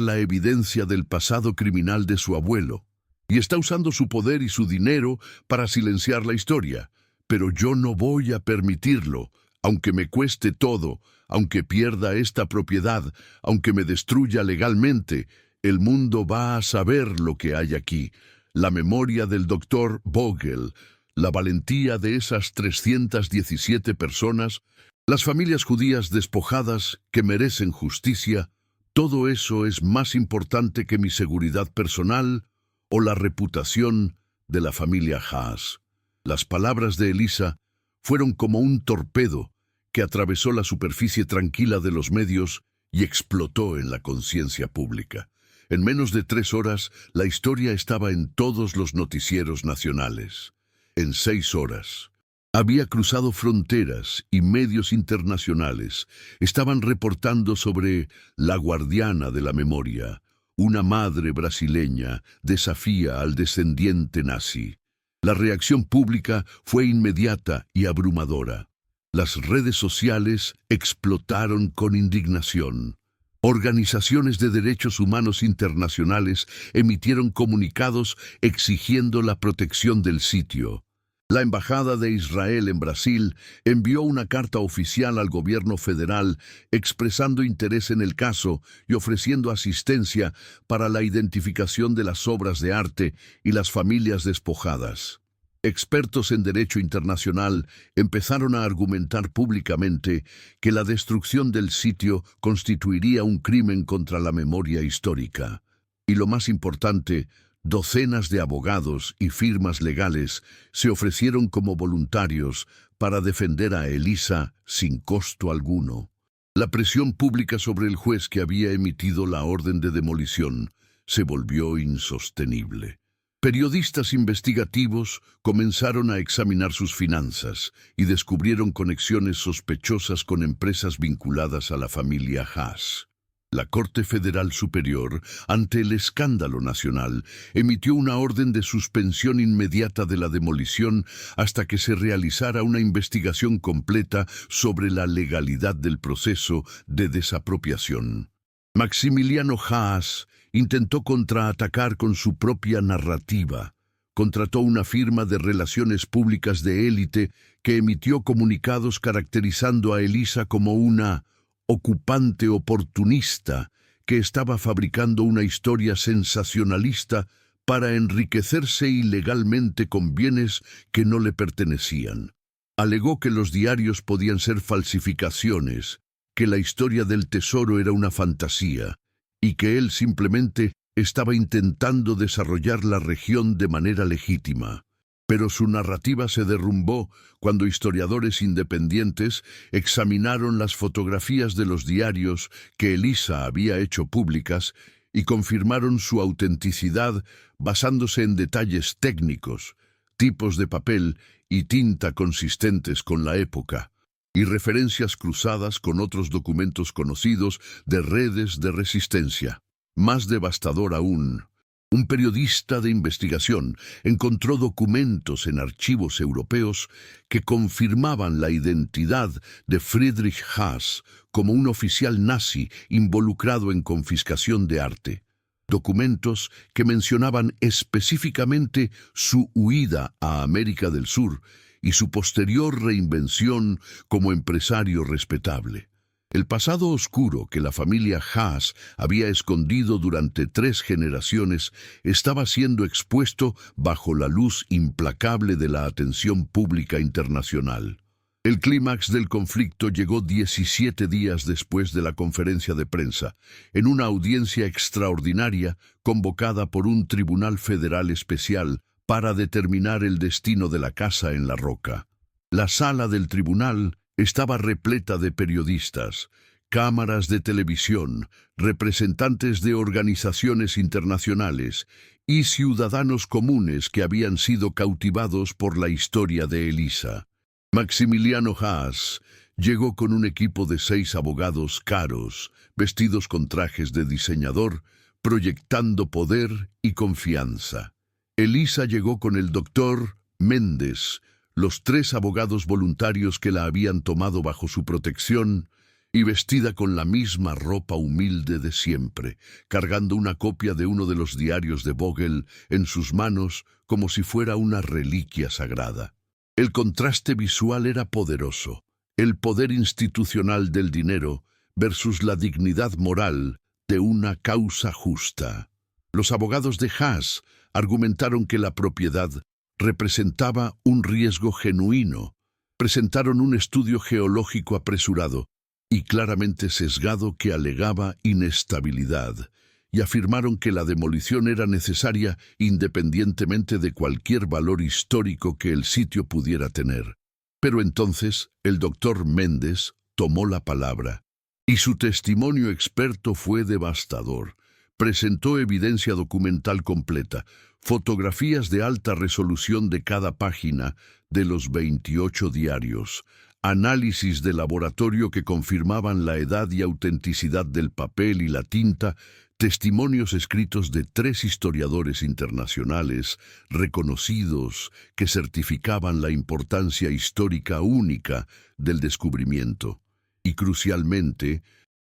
la evidencia del pasado criminal de su abuelo, y está usando su poder y su dinero para silenciar la historia. Pero yo no voy a permitirlo, aunque me cueste todo, aunque pierda esta propiedad, aunque me destruya legalmente. El mundo va a saber lo que hay aquí. La memoria del doctor Vogel, la valentía de esas 317 personas, las familias judías despojadas que merecen justicia, todo eso es más importante que mi seguridad personal o la reputación de la familia Haas». Las palabras de Elisa fueron como un torpedo que atravesó la superficie tranquila de los medios y explotó en la conciencia pública. En menos de 3 horas, la historia estaba en todos los noticieros nacionales. En 6 horas, había cruzado fronteras y medios internacionales estaban reportando sobre la guardiana de la memoria. Una madre brasileña desafía al descendiente nazi. La reacción pública fue inmediata y abrumadora. Las redes sociales explotaron con indignación. Organizaciones de derechos humanos internacionales emitieron comunicados exigiendo la protección del sitio. La Embajada de Israel en Brasil envió una carta oficial al gobierno federal expresando interés en el caso y ofreciendo asistencia para la identificación de las obras de arte y las familias despojadas. Expertos en derecho internacional empezaron a argumentar públicamente que la destrucción del sitio constituiría un crimen contra la memoria histórica. Y lo más importante, docenas de abogados y firmas legales se ofrecieron como voluntarios para defender a Elisa sin costo alguno. La presión pública sobre el juez que había emitido la orden de demolición se volvió insostenible. Periodistas investigativos comenzaron a examinar sus finanzas y descubrieron conexiones sospechosas con empresas vinculadas a la familia Haas. La Corte Federal Superior, ante el escándalo nacional, emitió una orden de suspensión inmediata de la demolición hasta que se realizara una investigación completa sobre la legalidad del proceso de desapropiación. Maximiliano Haas intentó contraatacar con su propia narrativa. Contrató una firma de relaciones públicas de élite que emitió comunicados caracterizando a Elisa como una ocupante oportunista que estaba fabricando una historia sensacionalista para enriquecerse ilegalmente con bienes que no le pertenecían. Alegó que los diarios podían ser falsificaciones, que la historia del tesoro era una fantasía y que él simplemente estaba intentando desarrollar la región de manera legítima. Pero su narrativa se derrumbó cuando historiadores independientes examinaron las fotografías de los diarios que Elisa había hecho públicas y confirmaron su autenticidad basándose en detalles técnicos, tipos de papel y tinta consistentes con la época, y referencias cruzadas con otros documentos conocidos de redes de resistencia. Más devastador aún, un periodista de investigación encontró documentos en archivos europeos que confirmaban la identidad de Friedrich Haas como un oficial nazi involucrado en confiscación de arte. Documentos que mencionaban específicamente su huida a América del Sur y su posterior reinvención como empresario respetable. El pasado oscuro que la familia Haas había escondido durante 3 generaciones estaba siendo expuesto bajo la luz implacable de la atención pública internacional. El clímax del conflicto llegó 17 días después de la conferencia de prensa, en una audiencia extraordinaria convocada por un tribunal federal especial para determinar el destino de la casa en la roca. La sala del tribunal estaba repleta de periodistas, cámaras de televisión, representantes de organizaciones internacionales y ciudadanos comunes que habían sido cautivados por la historia de Elisa. Maximiliano Haas llegó con un equipo de 6 abogados caros, vestidos con trajes de diseñador, proyectando poder y confianza. Elisa llegó con el doctor Méndez, los 3 abogados voluntarios que la habían tomado bajo su protección, y vestida con la misma ropa humilde de siempre, cargando una copia de uno de los diarios de Vogel en sus manos como si fuera una reliquia sagrada. El contraste visual era poderoso, el poder institucional del dinero versus la dignidad moral de una causa justa. Los abogados de Haas argumentaron que la propiedad representaba un riesgo genuino, presentaron un estudio geológico apresurado y claramente sesgado que alegaba inestabilidad, y afirmaron que la demolición era necesaria independientemente de cualquier valor histórico que el sitio pudiera tener. Pero entonces el doctor Méndez tomó la palabra, y su testimonio experto fue devastador. Presentó evidencia documental completa, fotografías de alta resolución de cada página de los 28 diarios, análisis de laboratorio que confirmaban la edad y autenticidad del papel y la tinta, testimonios escritos de 3 historiadores internacionales reconocidos que certificaban la importancia histórica única del descubrimiento. Y crucialmente,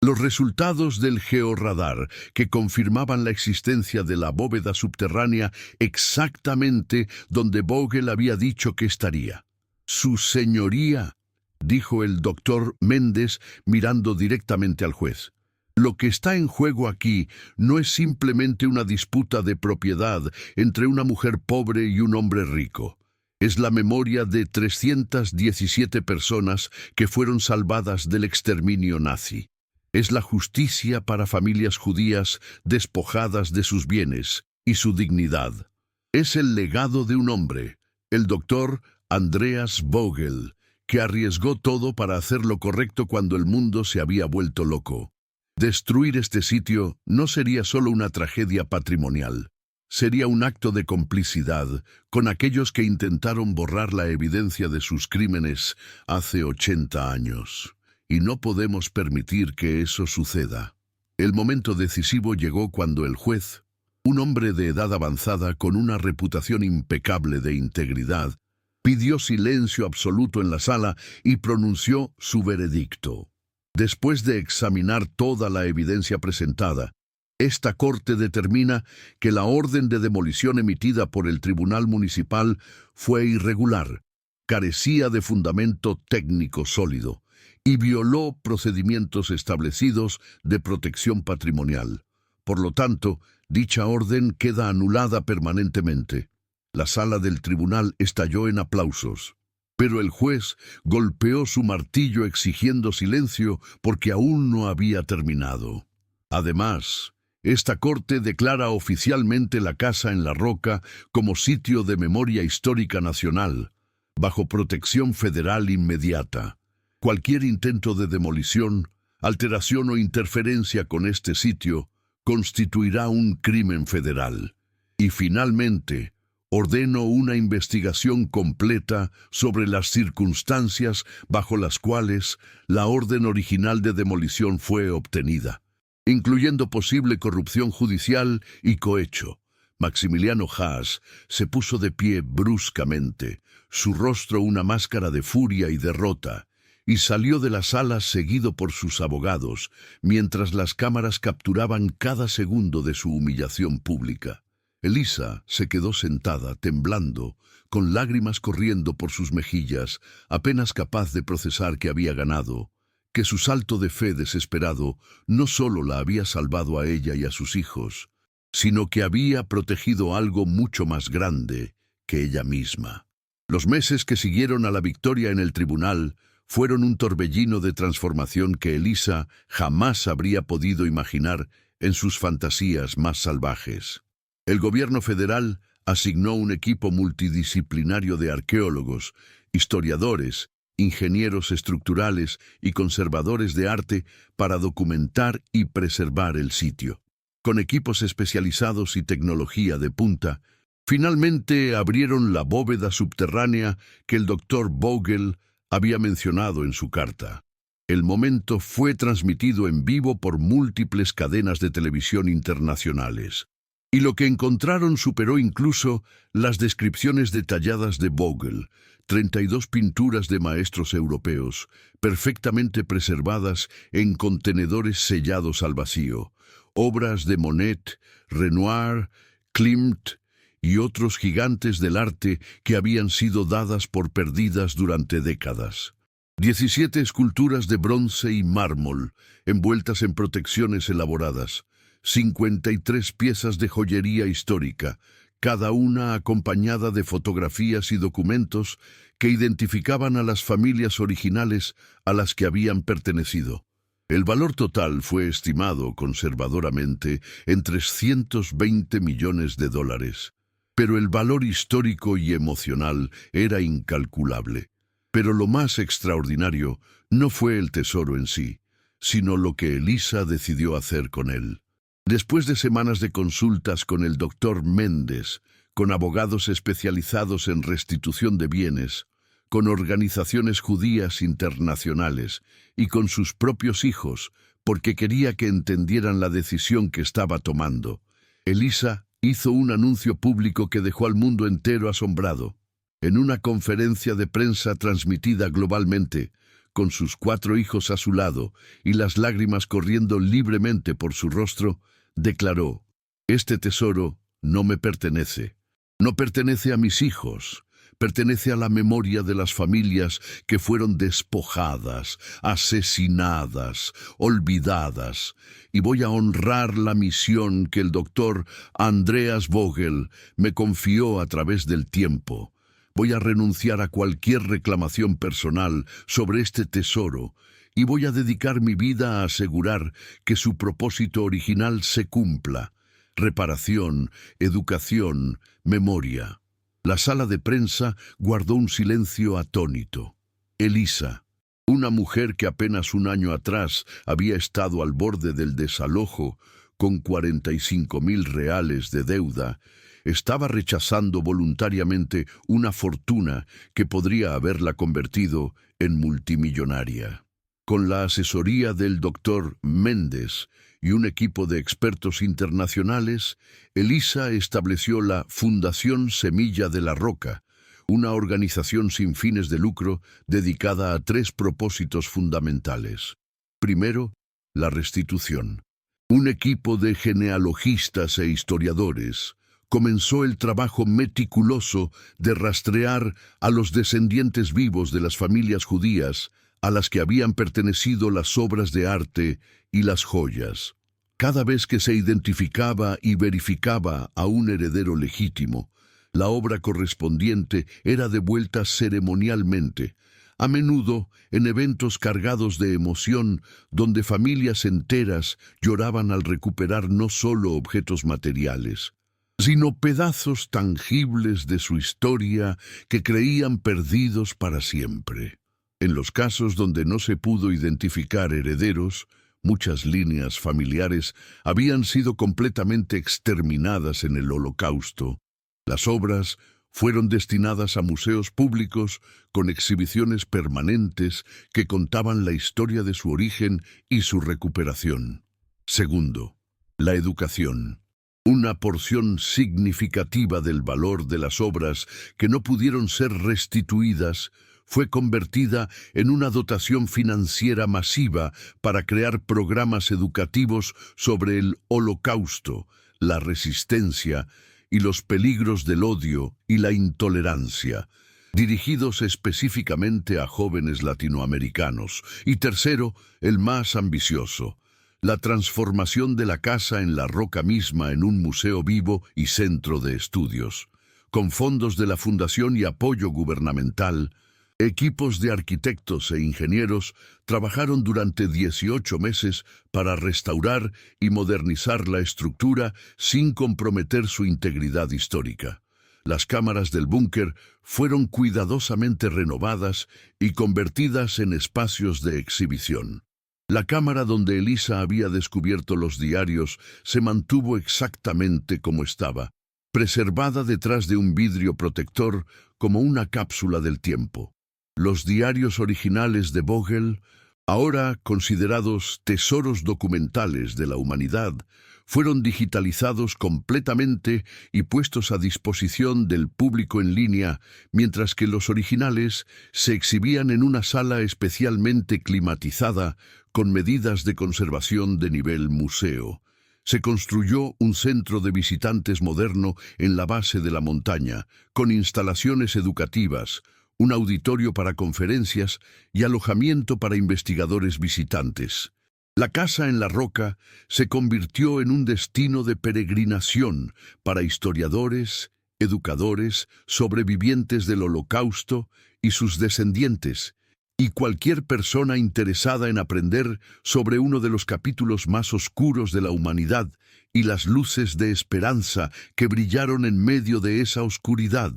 los resultados del georradar que confirmaban la existencia de la bóveda subterránea exactamente donde Vogel había dicho que estaría. «Su señoría», dijo el doctor Méndez mirando directamente al juez, «lo que está en juego aquí no es simplemente una disputa de propiedad entre una mujer pobre y un hombre rico. Es la memoria de 317 personas que fueron salvadas del exterminio nazi. Es la justicia para familias judías despojadas de sus bienes y su dignidad. Es el legado de un hombre, el doctor Andreas Vogel, que arriesgó todo para hacer lo correcto cuando el mundo se había vuelto loco. Destruir este sitio no sería solo una tragedia patrimonial, Sería un acto de complicidad con aquellos que intentaron borrar la evidencia de sus crímenes hace 80 años. Y no podemos permitir que eso suceda. El momento decisivo llegó cuando el juez, un hombre de edad avanzada con una reputación impecable de integridad, pidió silencio absoluto en la sala y pronunció su veredicto. Después de examinar toda la evidencia presentada, esta Corte determina que la orden de demolición emitida por el Tribunal Municipal fue irregular, carecía de fundamento técnico sólido y violó procedimientos establecidos de protección patrimonial. Por lo tanto, dicha orden queda anulada permanentemente. La sala del tribunal estalló en aplausos, pero el juez golpeó su martillo exigiendo silencio porque aún no había terminado. Además, esta corte declara oficialmente la Casa en la Roca como sitio de memoria histórica nacional, bajo protección federal inmediata. Cualquier intento de demolición, alteración o interferencia con este sitio constituirá un crimen federal. Y finalmente, ordeno una investigación completa sobre las circunstancias bajo las cuales la orden original de demolición fue obtenida, incluyendo posible corrupción judicial y cohecho. Maximiliano Haas se puso de pie bruscamente, su rostro una máscara de furia y derrota, y salió de la sala seguido por sus abogados, mientras las cámaras capturaban cada segundo de su humillación pública. Elisa se quedó sentada, temblando, con lágrimas corriendo por sus mejillas, apenas capaz de procesar que había ganado, que su salto de fe desesperado no solo la había salvado a ella y a sus hijos, sino que había protegido algo mucho más grande que ella misma. Los meses que siguieron a la victoria en el tribunal fueron un torbellino de transformación que Elisa jamás habría podido imaginar en sus fantasías más salvajes. El gobierno federal asignó un equipo multidisciplinario de arqueólogos, historiadores, ingenieros estructurales y conservadores de arte para documentar y preservar el sitio. Con equipos especializados y tecnología de punta, finalmente abrieron la bóveda subterránea que el Dr. Vogel había mencionado en su carta. El momento fue transmitido en vivo por múltiples cadenas de televisión internacionales. Y lo que encontraron superó incluso las descripciones detalladas de Vogel: 32 pinturas de maestros europeos, perfectamente preservadas en contenedores sellados al vacío, obras de Monet, Renoir, Klimt y otros gigantes del arte que habían sido dadas por perdidas durante décadas. 17 esculturas de bronce y mármol, envueltas en protecciones elaboradas, 53 piezas de joyería histórica, cada una acompañada de fotografías y documentos que identificaban a las familias originales a las que habían pertenecido. El valor total fue estimado conservadoramente en $320 millones, pero el valor histórico y emocional era incalculable. Pero lo más extraordinario no fue el tesoro en sí, sino lo que Elisa decidió hacer con él. Después de semanas de consultas con el Dr. Méndez, con abogados especializados en restitución de bienes, con organizaciones judías internacionales y con sus propios hijos, porque quería que entendieran la decisión que estaba tomando, Elisa hizo un anuncio público que dejó al mundo entero asombrado. En una conferencia de prensa transmitida globalmente, con sus 4 hijos a su lado y las lágrimas corriendo libremente por su rostro, declaró: «Este tesoro no me pertenece. No pertenece a mis hijos. Pertenece a la memoria de las familias que fueron despojadas, asesinadas, olvidadas. Y voy a honrar la misión que el doctor Andreas Vogel me confió a través del tiempo. Voy a renunciar a cualquier reclamación personal sobre este tesoro y voy a dedicar mi vida a asegurar que su propósito original se cumpla: reparación, educación, memoria». La sala de prensa guardó un silencio atónito. Elisa, una mujer que apenas un año atrás había estado al borde del desalojo, con 45.000 reales de deuda, estaba rechazando voluntariamente una fortuna que podría haberla convertido en multimillonaria. Con la asesoría del doctor Méndez y un equipo de expertos internacionales, Elisa estableció la Fundación Semilla de la Roca, una organización sin fines de lucro dedicada a 3 propósitos fundamentales. Primero, la restitución. Un equipo de genealogistas e historiadores comenzó el trabajo meticuloso de rastrear a los descendientes vivos de las familias judías a las que habían pertenecido las obras de arte y las joyas. Cada vez que se identificaba y verificaba a un heredero legítimo, la obra correspondiente era devuelta ceremonialmente, a menudo en eventos cargados de emoción donde familias enteras lloraban al recuperar no solo objetos materiales, sino pedazos tangibles de su historia que creían perdidos para siempre. En los casos donde no se pudo identificar herederos, muchas líneas familiares habían sido completamente exterminadas en el Holocausto. Las obras fueron destinadas a museos públicos con exhibiciones permanentes que contaban la historia de su origen y su recuperación. Segundo, la educación. Una porción significativa del valor de las obras que no pudieron ser restituidas fue convertida en una dotación financiera masiva para crear programas educativos sobre el Holocausto, la resistencia y los peligros del odio y la intolerancia, dirigidos específicamente a jóvenes latinoamericanos. Y tercero, el más ambicioso, la transformación de la Casa en la Roca misma en un museo vivo y centro de estudios. Con fondos de la Fundación y apoyo gubernamental, equipos de arquitectos e ingenieros trabajaron durante 18 meses para restaurar y modernizar la estructura sin comprometer su integridad histórica. Las cámaras del búnker fueron cuidadosamente renovadas y convertidas en espacios de exhibición. La cámara donde Elisa había descubierto los diarios se mantuvo exactamente como estaba, preservada detrás de un vidrio protector como una cápsula del tiempo. Los diarios originales de Vogel, ahora considerados tesoros documentales de la humanidad, fueron digitalizados completamente y puestos a disposición del público en línea, mientras que los originales se exhibían en una sala especialmente climatizada con medidas de conservación de nivel museo. Se construyó un centro de visitantes moderno en la base de la montaña, con instalaciones educativas, un auditorio para conferencias y alojamiento para investigadores visitantes. La Casa en la Roca se convirtió en un destino de peregrinación para historiadores, educadores, sobrevivientes del Holocausto y sus descendientes, y cualquier persona interesada en aprender sobre uno de los capítulos más oscuros de la humanidad y las luces de esperanza que brillaron en medio de esa oscuridad.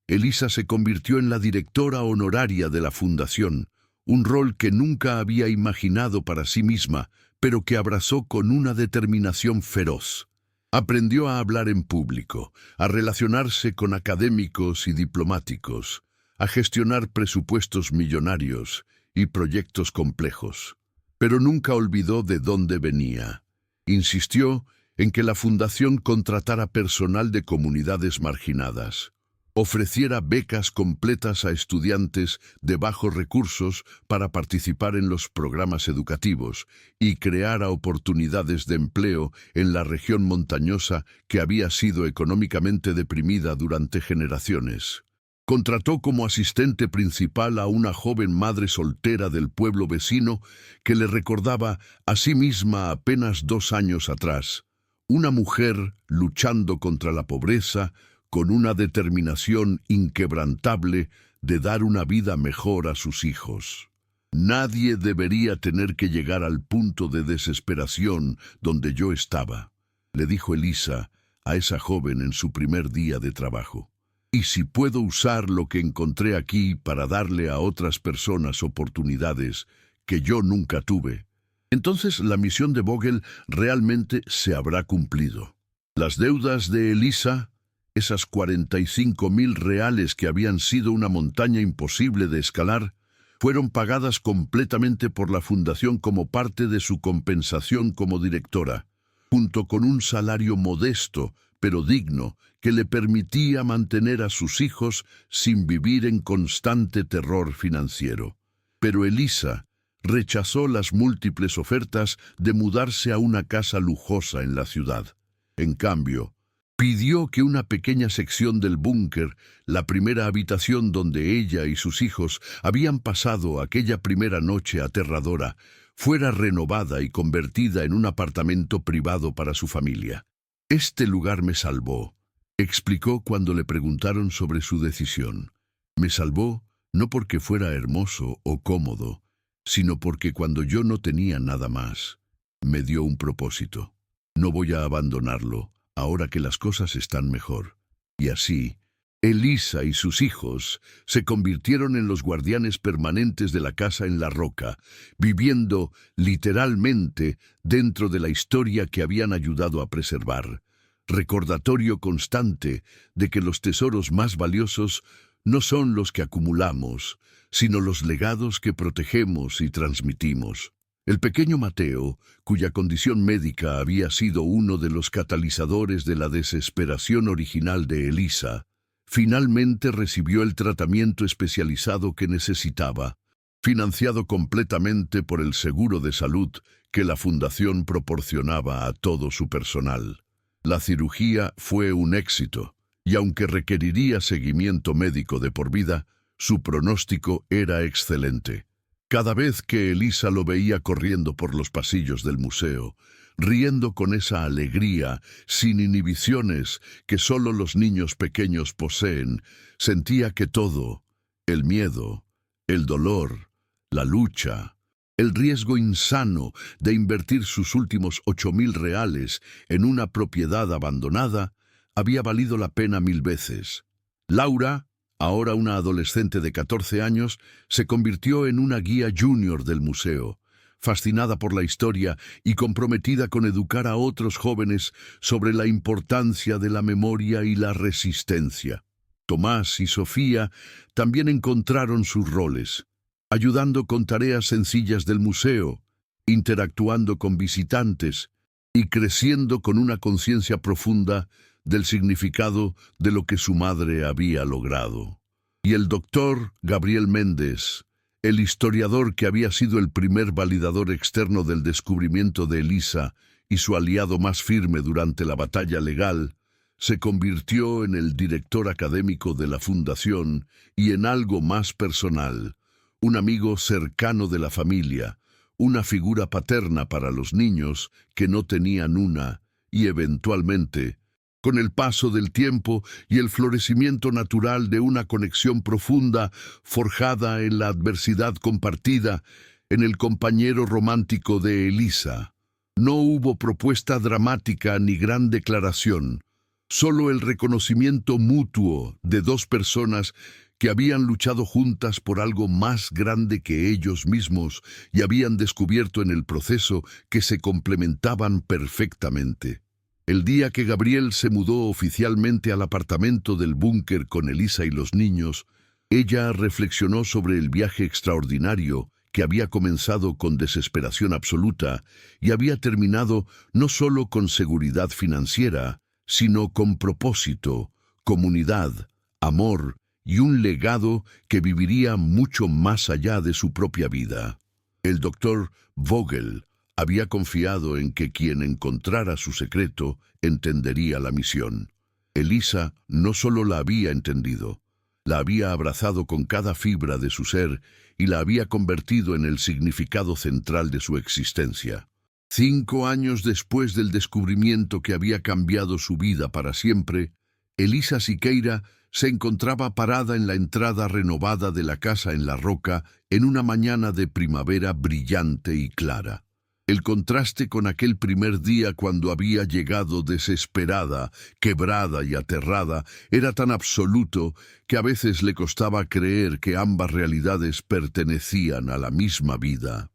Elisa se convirtió en la directora honoraria de la fundación, un rol que nunca había imaginado para sí misma, pero que abrazó con una determinación feroz. Aprendió a hablar en público, a relacionarse con académicos y diplomáticos, a gestionar presupuestos millonarios y proyectos complejos. Pero nunca olvidó de dónde venía. Insistió en que la fundación contratara personal de comunidades marginadas, ofreciera becas completas a estudiantes de bajos recursos para participar en los programas educativos y creara oportunidades de empleo en la región montañosa que había sido económicamente deprimida durante generaciones. Contrató como asistente principal a una joven madre soltera del pueblo vecino que le recordaba a sí misma apenas 2 años atrás, una mujer luchando contra la pobreza, con una determinación inquebrantable de dar una vida mejor a sus hijos. Nadie debería tener que llegar al punto de desesperación donde yo estaba, le dijo Elisa a esa joven en su primer día de trabajo. Y si puedo usar lo que encontré aquí para darle a otras personas oportunidades que yo nunca tuve, Entonces la misión de Vogel realmente se habrá cumplido. Las deudas de Elisa, esas 45.000 reales que habían sido una montaña imposible de escalar, fueron pagadas completamente por la fundación como parte de su compensación como directora, junto con un salario modesto, pero digno, que le permitía mantener a sus hijos sin vivir en constante terror financiero. Pero Elisa rechazó las múltiples ofertas de mudarse a una casa lujosa en la ciudad. En cambio, pidió que una pequeña sección del búnker, la primera habitación donde ella y sus hijos habían pasado aquella primera noche aterradora, fuera renovada y convertida en un apartamento privado para su familia. «Este lugar me salvó», explicó cuando le preguntaron sobre su decisión. «Me salvó no porque fuera hermoso o cómodo, sino porque cuando yo no tenía nada más, me dio un propósito. No voy a abandonarlo, ahora que las cosas están mejor». Y así, Elisa y sus hijos se convirtieron en los guardianes permanentes de la casa en la roca, viviendo literalmente dentro de la historia que habían ayudado a preservar, recordatorio constante de que los tesoros más valiosos no son los que acumulamos, sino los legados que protegemos y transmitimos. El pequeño Mateo, cuya condición médica había sido uno de los catalizadores de la desesperación original de Elisa, finalmente recibió el tratamiento especializado que necesitaba, financiado completamente por el seguro de salud que la fundación proporcionaba a todo su personal. La cirugía fue un éxito, y aunque requeriría seguimiento médico de por vida, su pronóstico era excelente. Cada vez que Elisa lo veía corriendo por los pasillos del museo, riendo con esa alegría, sin inhibiciones que solo los niños pequeños poseen, sentía que todo, el miedo, el dolor, la lucha, el riesgo insano de invertir sus últimos 8.000 reales en una propiedad abandonada, había valido la pena 1000 veces. Laura, ahora una adolescente de 14 años, se convirtió en una guía junior del museo, fascinada por la historia y comprometida con educar a otros jóvenes sobre la importancia de la memoria y la resistencia. Tomás y Sofía también encontraron sus roles, ayudando con tareas sencillas del museo, interactuando con visitantes y creciendo con una conciencia profunda del significado de lo que su madre había logrado. Y el doctor Gabriel Méndez, el historiador que había sido el primer validador externo del descubrimiento de Elisa y su aliado más firme durante la batalla legal, se convirtió en el director académico de la fundación y en algo más personal, un amigo cercano de la familia, una figura paterna para los niños que no tenían una, y eventualmente, con el paso del tiempo y el florecimiento natural de una conexión profunda forjada en la adversidad compartida, en el compañero romántico de Elisa. No hubo propuesta dramática ni gran declaración, solo el reconocimiento mutuo de dos personas que habían luchado juntas por algo más grande que ellos mismos y habían descubierto en el proceso que se complementaban perfectamente. El día que Gabriel se mudó oficialmente al apartamento del búnker con Elisa y los niños, ella reflexionó sobre el viaje extraordinario que había comenzado con desesperación absoluta y había terminado no solo con seguridad financiera, sino con propósito, comunidad, amor y un legado que viviría mucho más allá de su propia vida. El doctor Vogel había confiado en que quien encontrara su secreto entendería la misión. Elisa no solo la había entendido, la había abrazado con cada fibra de su ser y la había convertido en el significado central de su existencia. 5 años después del descubrimiento que había cambiado su vida para siempre, Elisa Siqueira se encontraba parada en la entrada renovada de la casa en la roca en una mañana de primavera brillante y clara. El contraste con aquel primer día cuando había llegado desesperada, quebrada y aterrada era tan absoluto que a veces le costaba creer que ambas realidades pertenecían a la misma vida.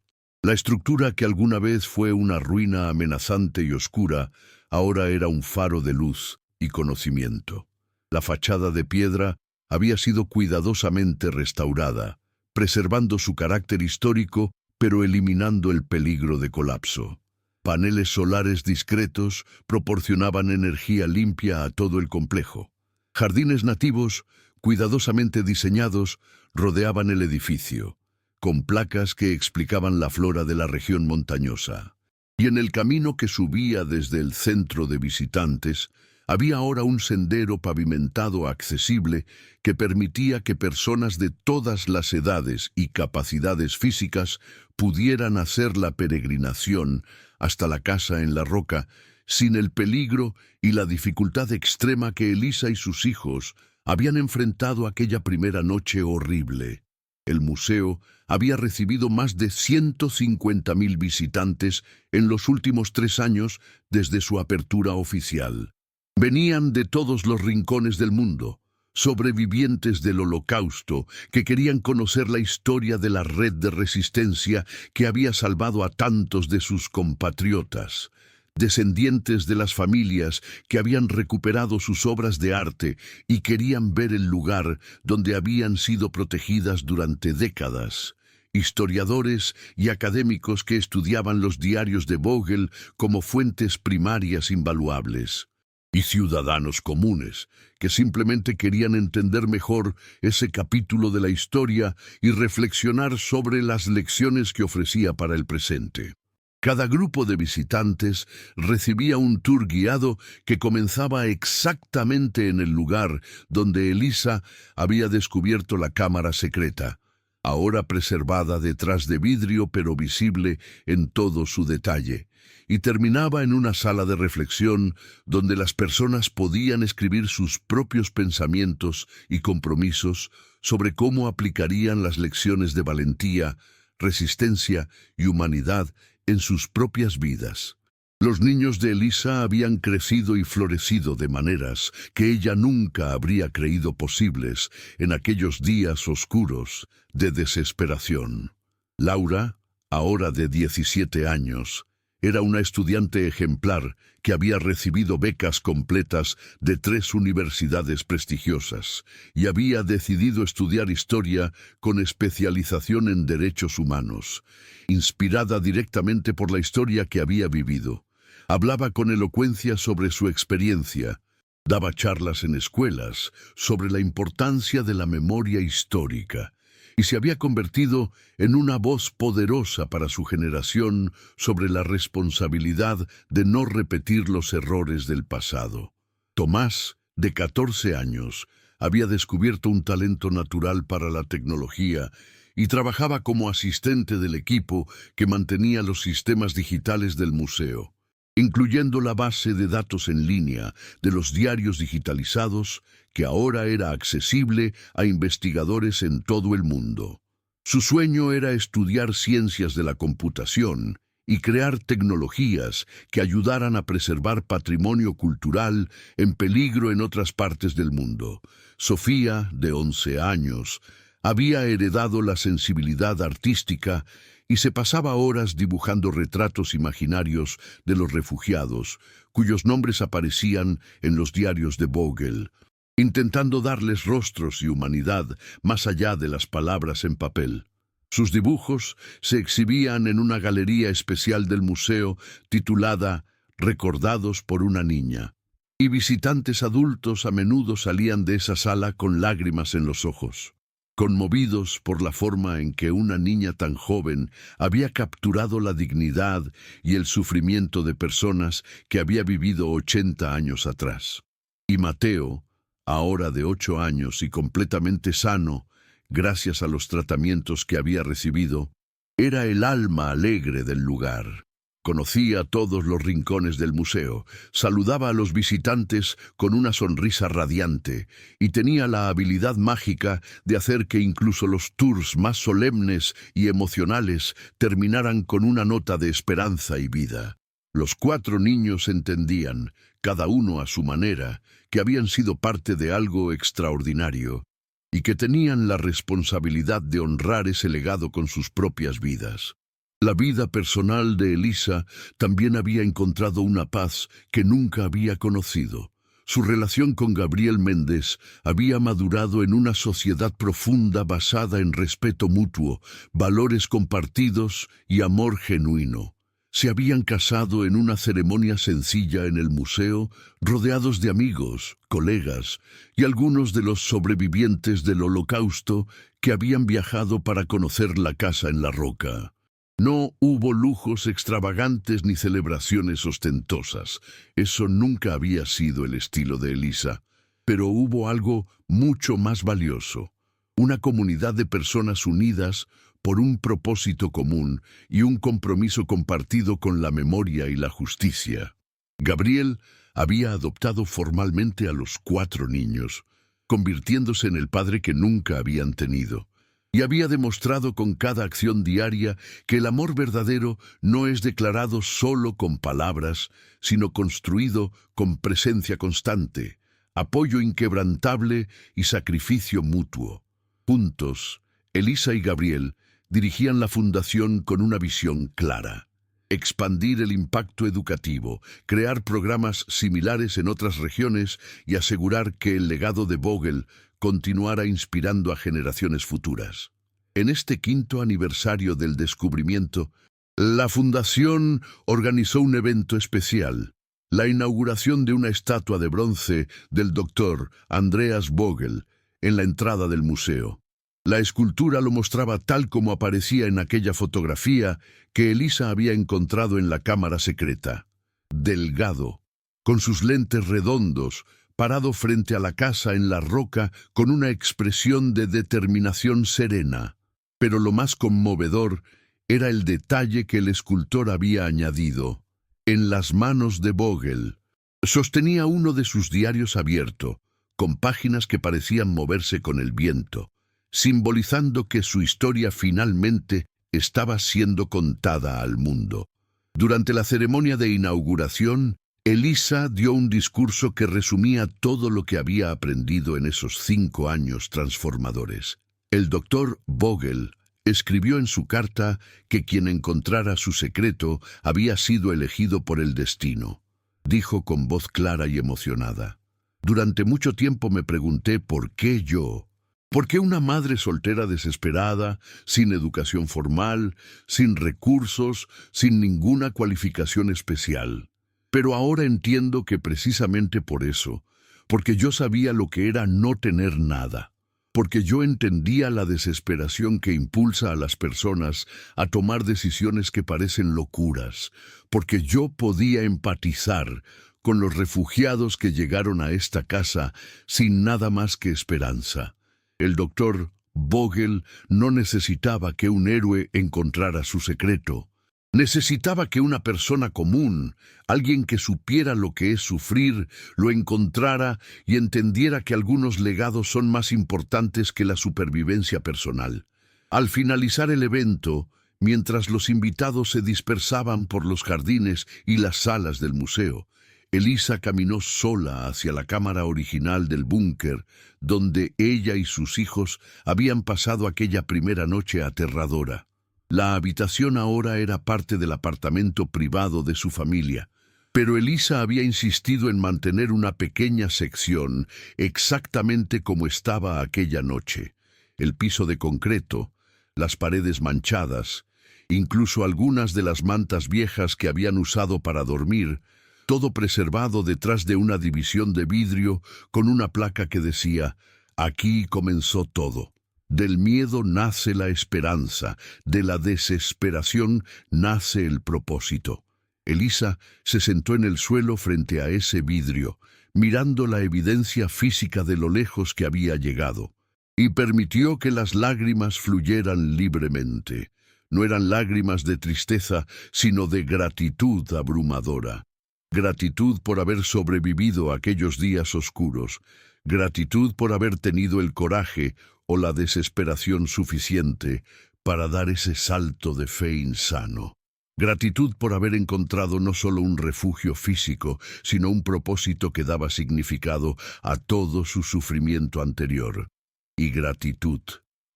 La estructura que alguna vez fue una ruina amenazante y oscura, ahora era un faro de luz y conocimiento. La fachada de piedra había sido cuidadosamente restaurada, preservando su carácter histórico, pero eliminando el peligro de colapso. Paneles solares discretos proporcionaban energía limpia a todo el complejo. Jardines nativos, cuidadosamente diseñados, rodeaban el edificio, con placas que explicaban la flora de la región montañosa. Y en el camino que subía desde el centro de visitantes, había ahora un sendero pavimentado accesible que permitía que personas de todas las edades y capacidades físicas pudieran hacer la peregrinación hasta la casa en la roca, sin el peligro y la dificultad extrema que Elisa y sus hijos habían enfrentado aquella primera noche horrible. El museo había recibido más de 150.000 visitantes en los últimos 3 años desde su apertura oficial. Venían de todos los rincones del mundo, sobrevivientes del Holocausto que querían conocer la historia de la red de resistencia que había salvado a tantos de sus compatriotas, descendientes de las familias que habían recuperado sus obras de arte y querían ver el lugar donde habían sido protegidas durante décadas. Historiadores y académicos que estudiaban los diarios de Vogel como fuentes primarias invaluables. Y ciudadanos comunes que simplemente querían entender mejor ese capítulo de la historia y reflexionar sobre las lecciones que ofrecía para el presente. Cada grupo de visitantes recibía un tour guiado que comenzaba exactamente en el lugar donde Elisa había descubierto la cámara secreta, ahora preservada detrás de vidrio pero visible en todo su detalle, y terminaba en una sala de reflexión donde las personas podían escribir sus propios pensamientos y compromisos sobre cómo aplicarían las lecciones de valentía, resistencia y humanidad en sus propias vidas. Los niños de Elisa habían crecido y florecido de maneras que ella nunca habría creído posibles en aquellos días oscuros de desesperación. Laura, ahora de 17 años, era una estudiante ejemplar que había recibido becas completas de 3 universidades prestigiosas y había decidido estudiar historia con especialización en derechos humanos, inspirada directamente por la historia que había vivido. Hablaba con elocuencia sobre su experiencia, daba charlas en escuelas sobre la importancia de la memoria histórica y se había convertido en una voz poderosa para su generación sobre la responsabilidad de no repetir los errores del pasado. Tomás, de 14 años, había descubierto un talento natural para la tecnología y trabajaba como asistente del equipo que mantenía los sistemas digitales del museo, incluyendo la base de datos en línea de los diarios digitalizados que ahora era accesible a investigadores en todo el mundo. Su sueño era estudiar ciencias de la computación y crear tecnologías que ayudaran a preservar patrimonio cultural en peligro en otras partes del mundo. Sofía, de 11 años, había heredado la sensibilidad artística y se pasaba horas dibujando retratos imaginarios de los refugiados, cuyos nombres aparecían en los diarios de Vogel, intentando darles rostros y humanidad más allá de las palabras en papel. Sus dibujos se exhibían en una galería especial del museo titulada Recordados por una niña, y visitantes adultos a menudo salían de esa sala con lágrimas en los ojos, conmovidos por la forma en que una niña tan joven había capturado la dignidad y el sufrimiento de personas que había vivido 80 años atrás. Y Mateo, ahora de 8 años y completamente sano, gracias a los tratamientos que había recibido, era el alma alegre del lugar. Conocía todos los rincones del museo, saludaba a los visitantes con una sonrisa radiante y tenía la habilidad mágica de hacer que incluso los tours más solemnes y emocionales terminaran con una nota de esperanza y vida. Los 4 niños entendían, cada uno a su manera, que habían sido parte de algo extraordinario y que tenían la responsabilidad de honrar ese legado con sus propias vidas. La vida personal de Elisa también había encontrado una paz que nunca había conocido. Su relación con Gabriel Méndez había madurado en una sociedad profunda basada en respeto mutuo, valores compartidos y amor genuino. Se habían casado en una ceremonia sencilla en el museo, rodeados de amigos, colegas y algunos de los sobrevivientes del Holocausto que habían viajado para conocer la casa en la roca. No hubo lujos extravagantes ni celebraciones ostentosas. Eso nunca había sido el estilo de Elisa. Pero hubo algo mucho más valioso. Una comunidad de personas unidas por un propósito común y un compromiso compartido con la memoria y la justicia. Gabriel había adoptado formalmente a los 4 niños, convirtiéndose en el padre que nunca habían tenido. Y había demostrado con cada acción diaria que el amor verdadero no es declarado solo con palabras, sino construido con presencia constante, apoyo inquebrantable y sacrificio mutuo. Juntos, Elisa y Gabriel dirigían la fundación con una visión clara: expandir el impacto educativo, crear programas similares en otras regiones y asegurar que el legado de Vogel continuara inspirando a generaciones futuras. En este 5º aniversario del descubrimiento, la Fundación organizó un evento especial: la inauguración de una estatua de bronce del Dr. Andreas Vogel en la entrada del museo. La escultura lo mostraba tal como aparecía en aquella fotografía que Elisa había encontrado en la cámara secreta. Delgado, con sus lentes redondos, parado frente a la casa en la roca con una expresión de determinación serena. Pero lo más conmovedor era el detalle que el escultor había añadido. En las manos de Vogel sostenía uno de sus diarios abierto, con páginas que parecían moverse con el viento, simbolizando que su historia finalmente estaba siendo contada al mundo. Durante la ceremonia de inauguración, Elisa dio un discurso que resumía todo lo que había aprendido en esos 5 años transformadores. El doctor Vogel escribió en su carta que quien encontrara su secreto había sido elegido por el destino. Dijo con voz clara y emocionada: durante mucho tiempo me pregunté por qué yo. ¿Por qué una madre soltera desesperada, sin educación formal, sin recursos, sin ninguna cualificación especial? Pero ahora entiendo que precisamente por eso, porque yo sabía lo que era no tener nada, porque yo entendía la desesperación que impulsa a las personas a tomar decisiones que parecen locuras, porque yo podía empatizar con los refugiados que llegaron a esta casa sin nada más que esperanza. El doctor Vogel no necesitaba que un héroe encontrara su secreto. Necesitaba que una persona común, alguien que supiera lo que es sufrir, lo encontrara y entendiera que algunos legados son más importantes que la supervivencia personal. Al finalizar el evento, mientras los invitados se dispersaban por los jardines y las salas del museo, Elisa caminó sola hacia la cámara original del búnker, donde ella y sus hijos habían pasado aquella primera noche aterradora. La habitación ahora era parte del apartamento privado de su familia, pero Elisa había insistido en mantener una pequeña sección exactamente como estaba aquella noche. El piso de concreto, las paredes manchadas, incluso algunas de las mantas viejas que habían usado para dormir, todo preservado detrás de una división de vidrio con una placa que decía: aquí comenzó todo. Del miedo nace la esperanza, de la desesperación nace el propósito. Elisa se sentó en el suelo frente a ese vidrio, mirando la evidencia física de lo lejos que había llegado, y permitió que las lágrimas fluyeran libremente. No eran lágrimas de tristeza, sino de gratitud abrumadora. Gratitud por haber sobrevivido a aquellos días oscuros, gratitud por haber tenido el coraje o la desesperación suficiente para dar ese salto de fe insano. Gratitud por haber encontrado no solo un refugio físico, sino un propósito que daba significado a todo su sufrimiento anterior. Y gratitud,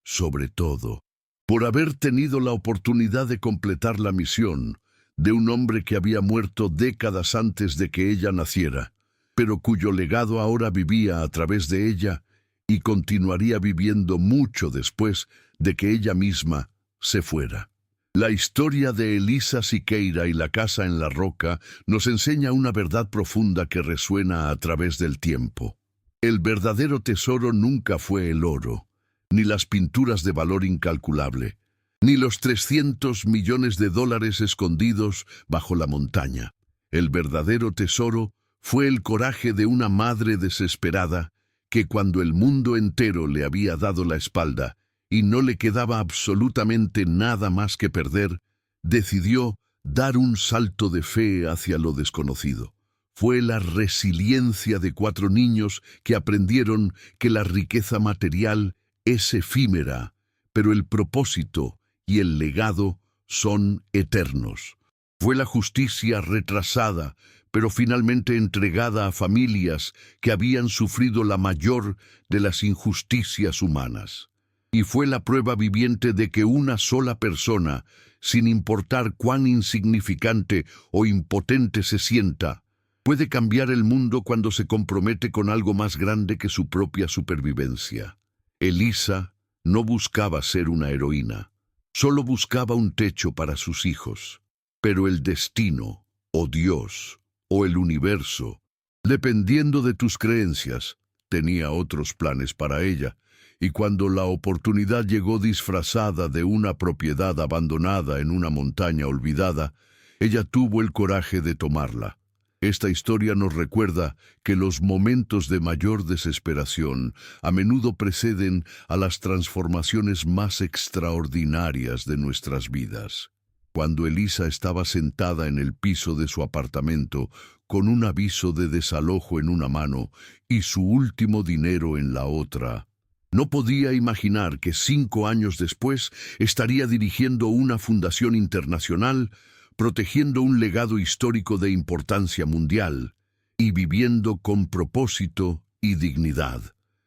sobre todo, por haber tenido la oportunidad de completar la misión de un hombre que había muerto décadas antes de que ella naciera, pero cuyo legado ahora vivía a través de ella y continuaría viviendo mucho después de que ella misma se fuera. La historia de Elisa Siqueira y la casa en la roca nos enseña una verdad profunda que resuena a través del tiempo. El verdadero tesoro nunca fue el oro, ni las pinturas de valor incalculable, ni los 300 millones de dólares escondidos bajo la montaña. El verdadero tesoro fue el coraje de una madre desesperada que cuando el mundo entero le había dado la espalda y no le quedaba absolutamente nada más que perder, decidió dar un salto de fe hacia lo desconocido. Fue la resiliencia de 4 niños que aprendieron que la riqueza material es efímera, pero el propósito y el legado son eternos. Fue la justicia retrasada, pero finalmente entregada a familias que habían sufrido la mayor de las injusticias humanas. Y fue la prueba viviente de que una sola persona, sin importar cuán insignificante o impotente se sienta, puede cambiar el mundo cuando se compromete con algo más grande que su propia supervivencia. Elisa no buscaba ser una heroína, solo buscaba un techo para sus hijos. Pero el destino, o Dios, o el universo, dependiendo de tus creencias, tenía otros planes para ella. Y cuando la oportunidad llegó disfrazada de una propiedad abandonada en una montaña olvidada, ella tuvo el coraje de tomarla. Esta historia nos recuerda que los momentos de mayor desesperación a menudo preceden a las transformaciones más extraordinarias de nuestras vidas. Cuando Elisa estaba sentada en el piso de su apartamento, con un aviso de desalojo en una mano y su último dinero en la otra, no podía imaginar que 5 años después estaría dirigiendo una fundación internacional, protegiendo un legado histórico de importancia mundial y viviendo con propósito y dignidad.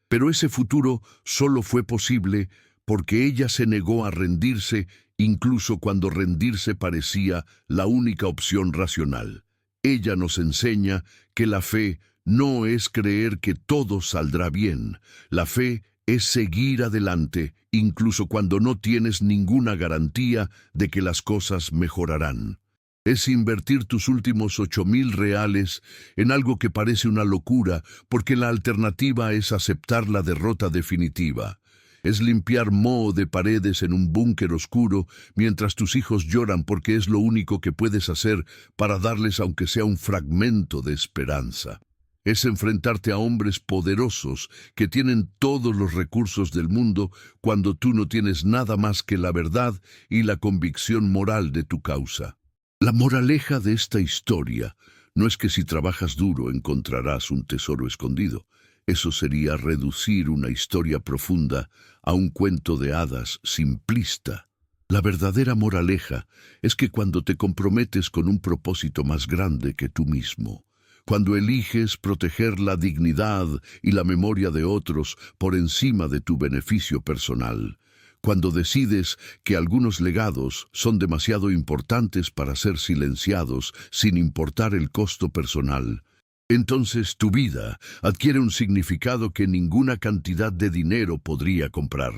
Pero ese futuro solo fue posible porque ella se negó a rendirse, incluso cuando rendirse parecía la única opción racional. Ella nos enseña que la fe no es creer que todo saldrá bien. La fe es seguir adelante, incluso cuando no tienes ninguna garantía de que las cosas mejorarán. Es invertir tus últimos 8,000 reales en algo que parece una locura, porque la alternativa es aceptar la derrota definitiva. Es limpiar moho de paredes en un búnker oscuro mientras tus hijos lloran porque es lo único que puedes hacer para darles aunque sea un fragmento de esperanza. Es enfrentarte a hombres poderosos que tienen todos los recursos del mundo cuando tú no tienes nada más que la verdad y la convicción moral de tu causa. La moraleja de esta historia no es que si trabajas duro encontrarás un tesoro escondido. Eso sería reducir una historia profunda a un cuento de hadas simplista. La verdadera moraleja es que cuando te comprometes con un propósito más grande que tú mismo, cuando eliges proteger la dignidad y la memoria de otros por encima de tu beneficio personal, cuando decides que algunos legados son demasiado importantes para ser silenciados sin importar el costo personal, entonces tu vida adquiere un significado que ninguna cantidad de dinero podría comprar.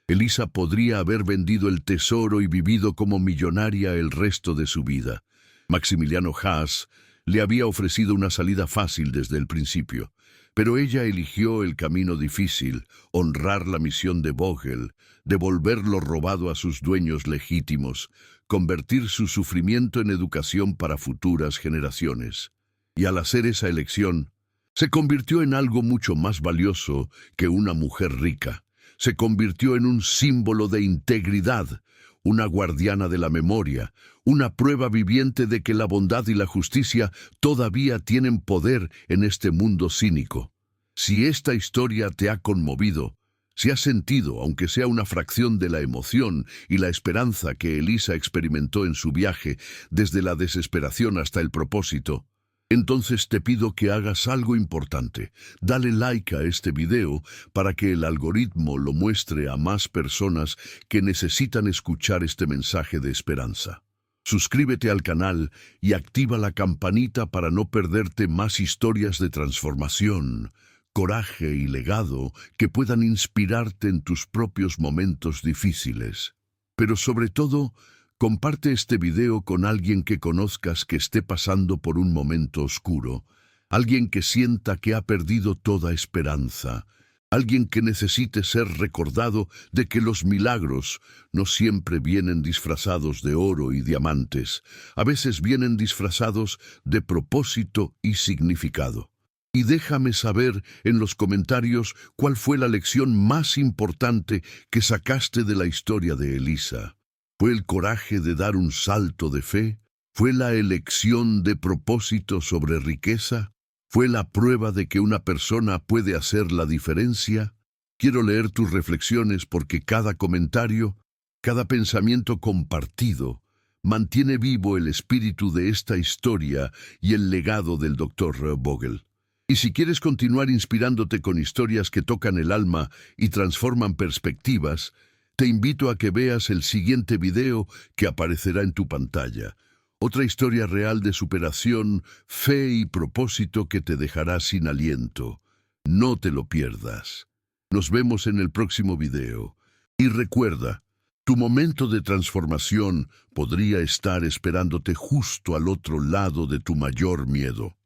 Elisa podría haber vendido el tesoro y vivido como millonaria el resto de su vida. Maximiliano Haas le había ofrecido una salida fácil desde el principio, pero ella eligió el camino difícil, honrar la misión de Vogel, devolver lo robado a sus dueños legítimos, convertir su sufrimiento en educación para futuras generaciones. Y al hacer esa elección, se convirtió en algo mucho más valioso que una mujer rica. Se convirtió en un símbolo de integridad, una guardiana de la memoria, una prueba viviente de que la bondad y la justicia todavía tienen poder en este mundo cínico. Si esta historia te ha conmovido, si has sentido, aunque sea una fracción de la emoción y la esperanza que Elisa experimentó en su viaje, desde la desesperación hasta el propósito, Entonces te pido que hagas algo importante. Dale like a este video para que el algoritmo lo muestre a más personas que necesitan escuchar este mensaje de esperanza. Suscríbete al canal y activa la campanita para no perderte más historias de transformación, coraje y legado que puedan inspirarte en tus propios momentos difíciles. Pero sobre todo, comparte este video con alguien que conozcas que esté pasando por un momento oscuro, alguien que sienta que ha perdido toda esperanza, alguien que necesite ser recordado de que los milagros no siempre vienen disfrazados de oro y diamantes, a veces vienen disfrazados de propósito y significado. Y déjame saber en los comentarios cuál fue la lección más importante que sacaste de la historia de Elisa. ¿Fue el coraje de dar un salto de fe? ¿Fue la elección de propósito sobre riqueza? ¿Fue la prueba de que una persona puede hacer la diferencia? Quiero leer tus reflexiones porque cada comentario, cada pensamiento compartido, mantiene vivo el espíritu de esta historia y el legado del Dr. Vogel. Y si quieres continuar inspirándote con historias que tocan el alma y transforman perspectivas, te invito a que veas el siguiente video que aparecerá en tu pantalla. Otra historia real de superación, fe y propósito que te dejará sin aliento. No te lo pierdas. Nos vemos en el próximo video. Y recuerda, tu momento de transformación podría estar esperándote justo al otro lado de tu mayor miedo.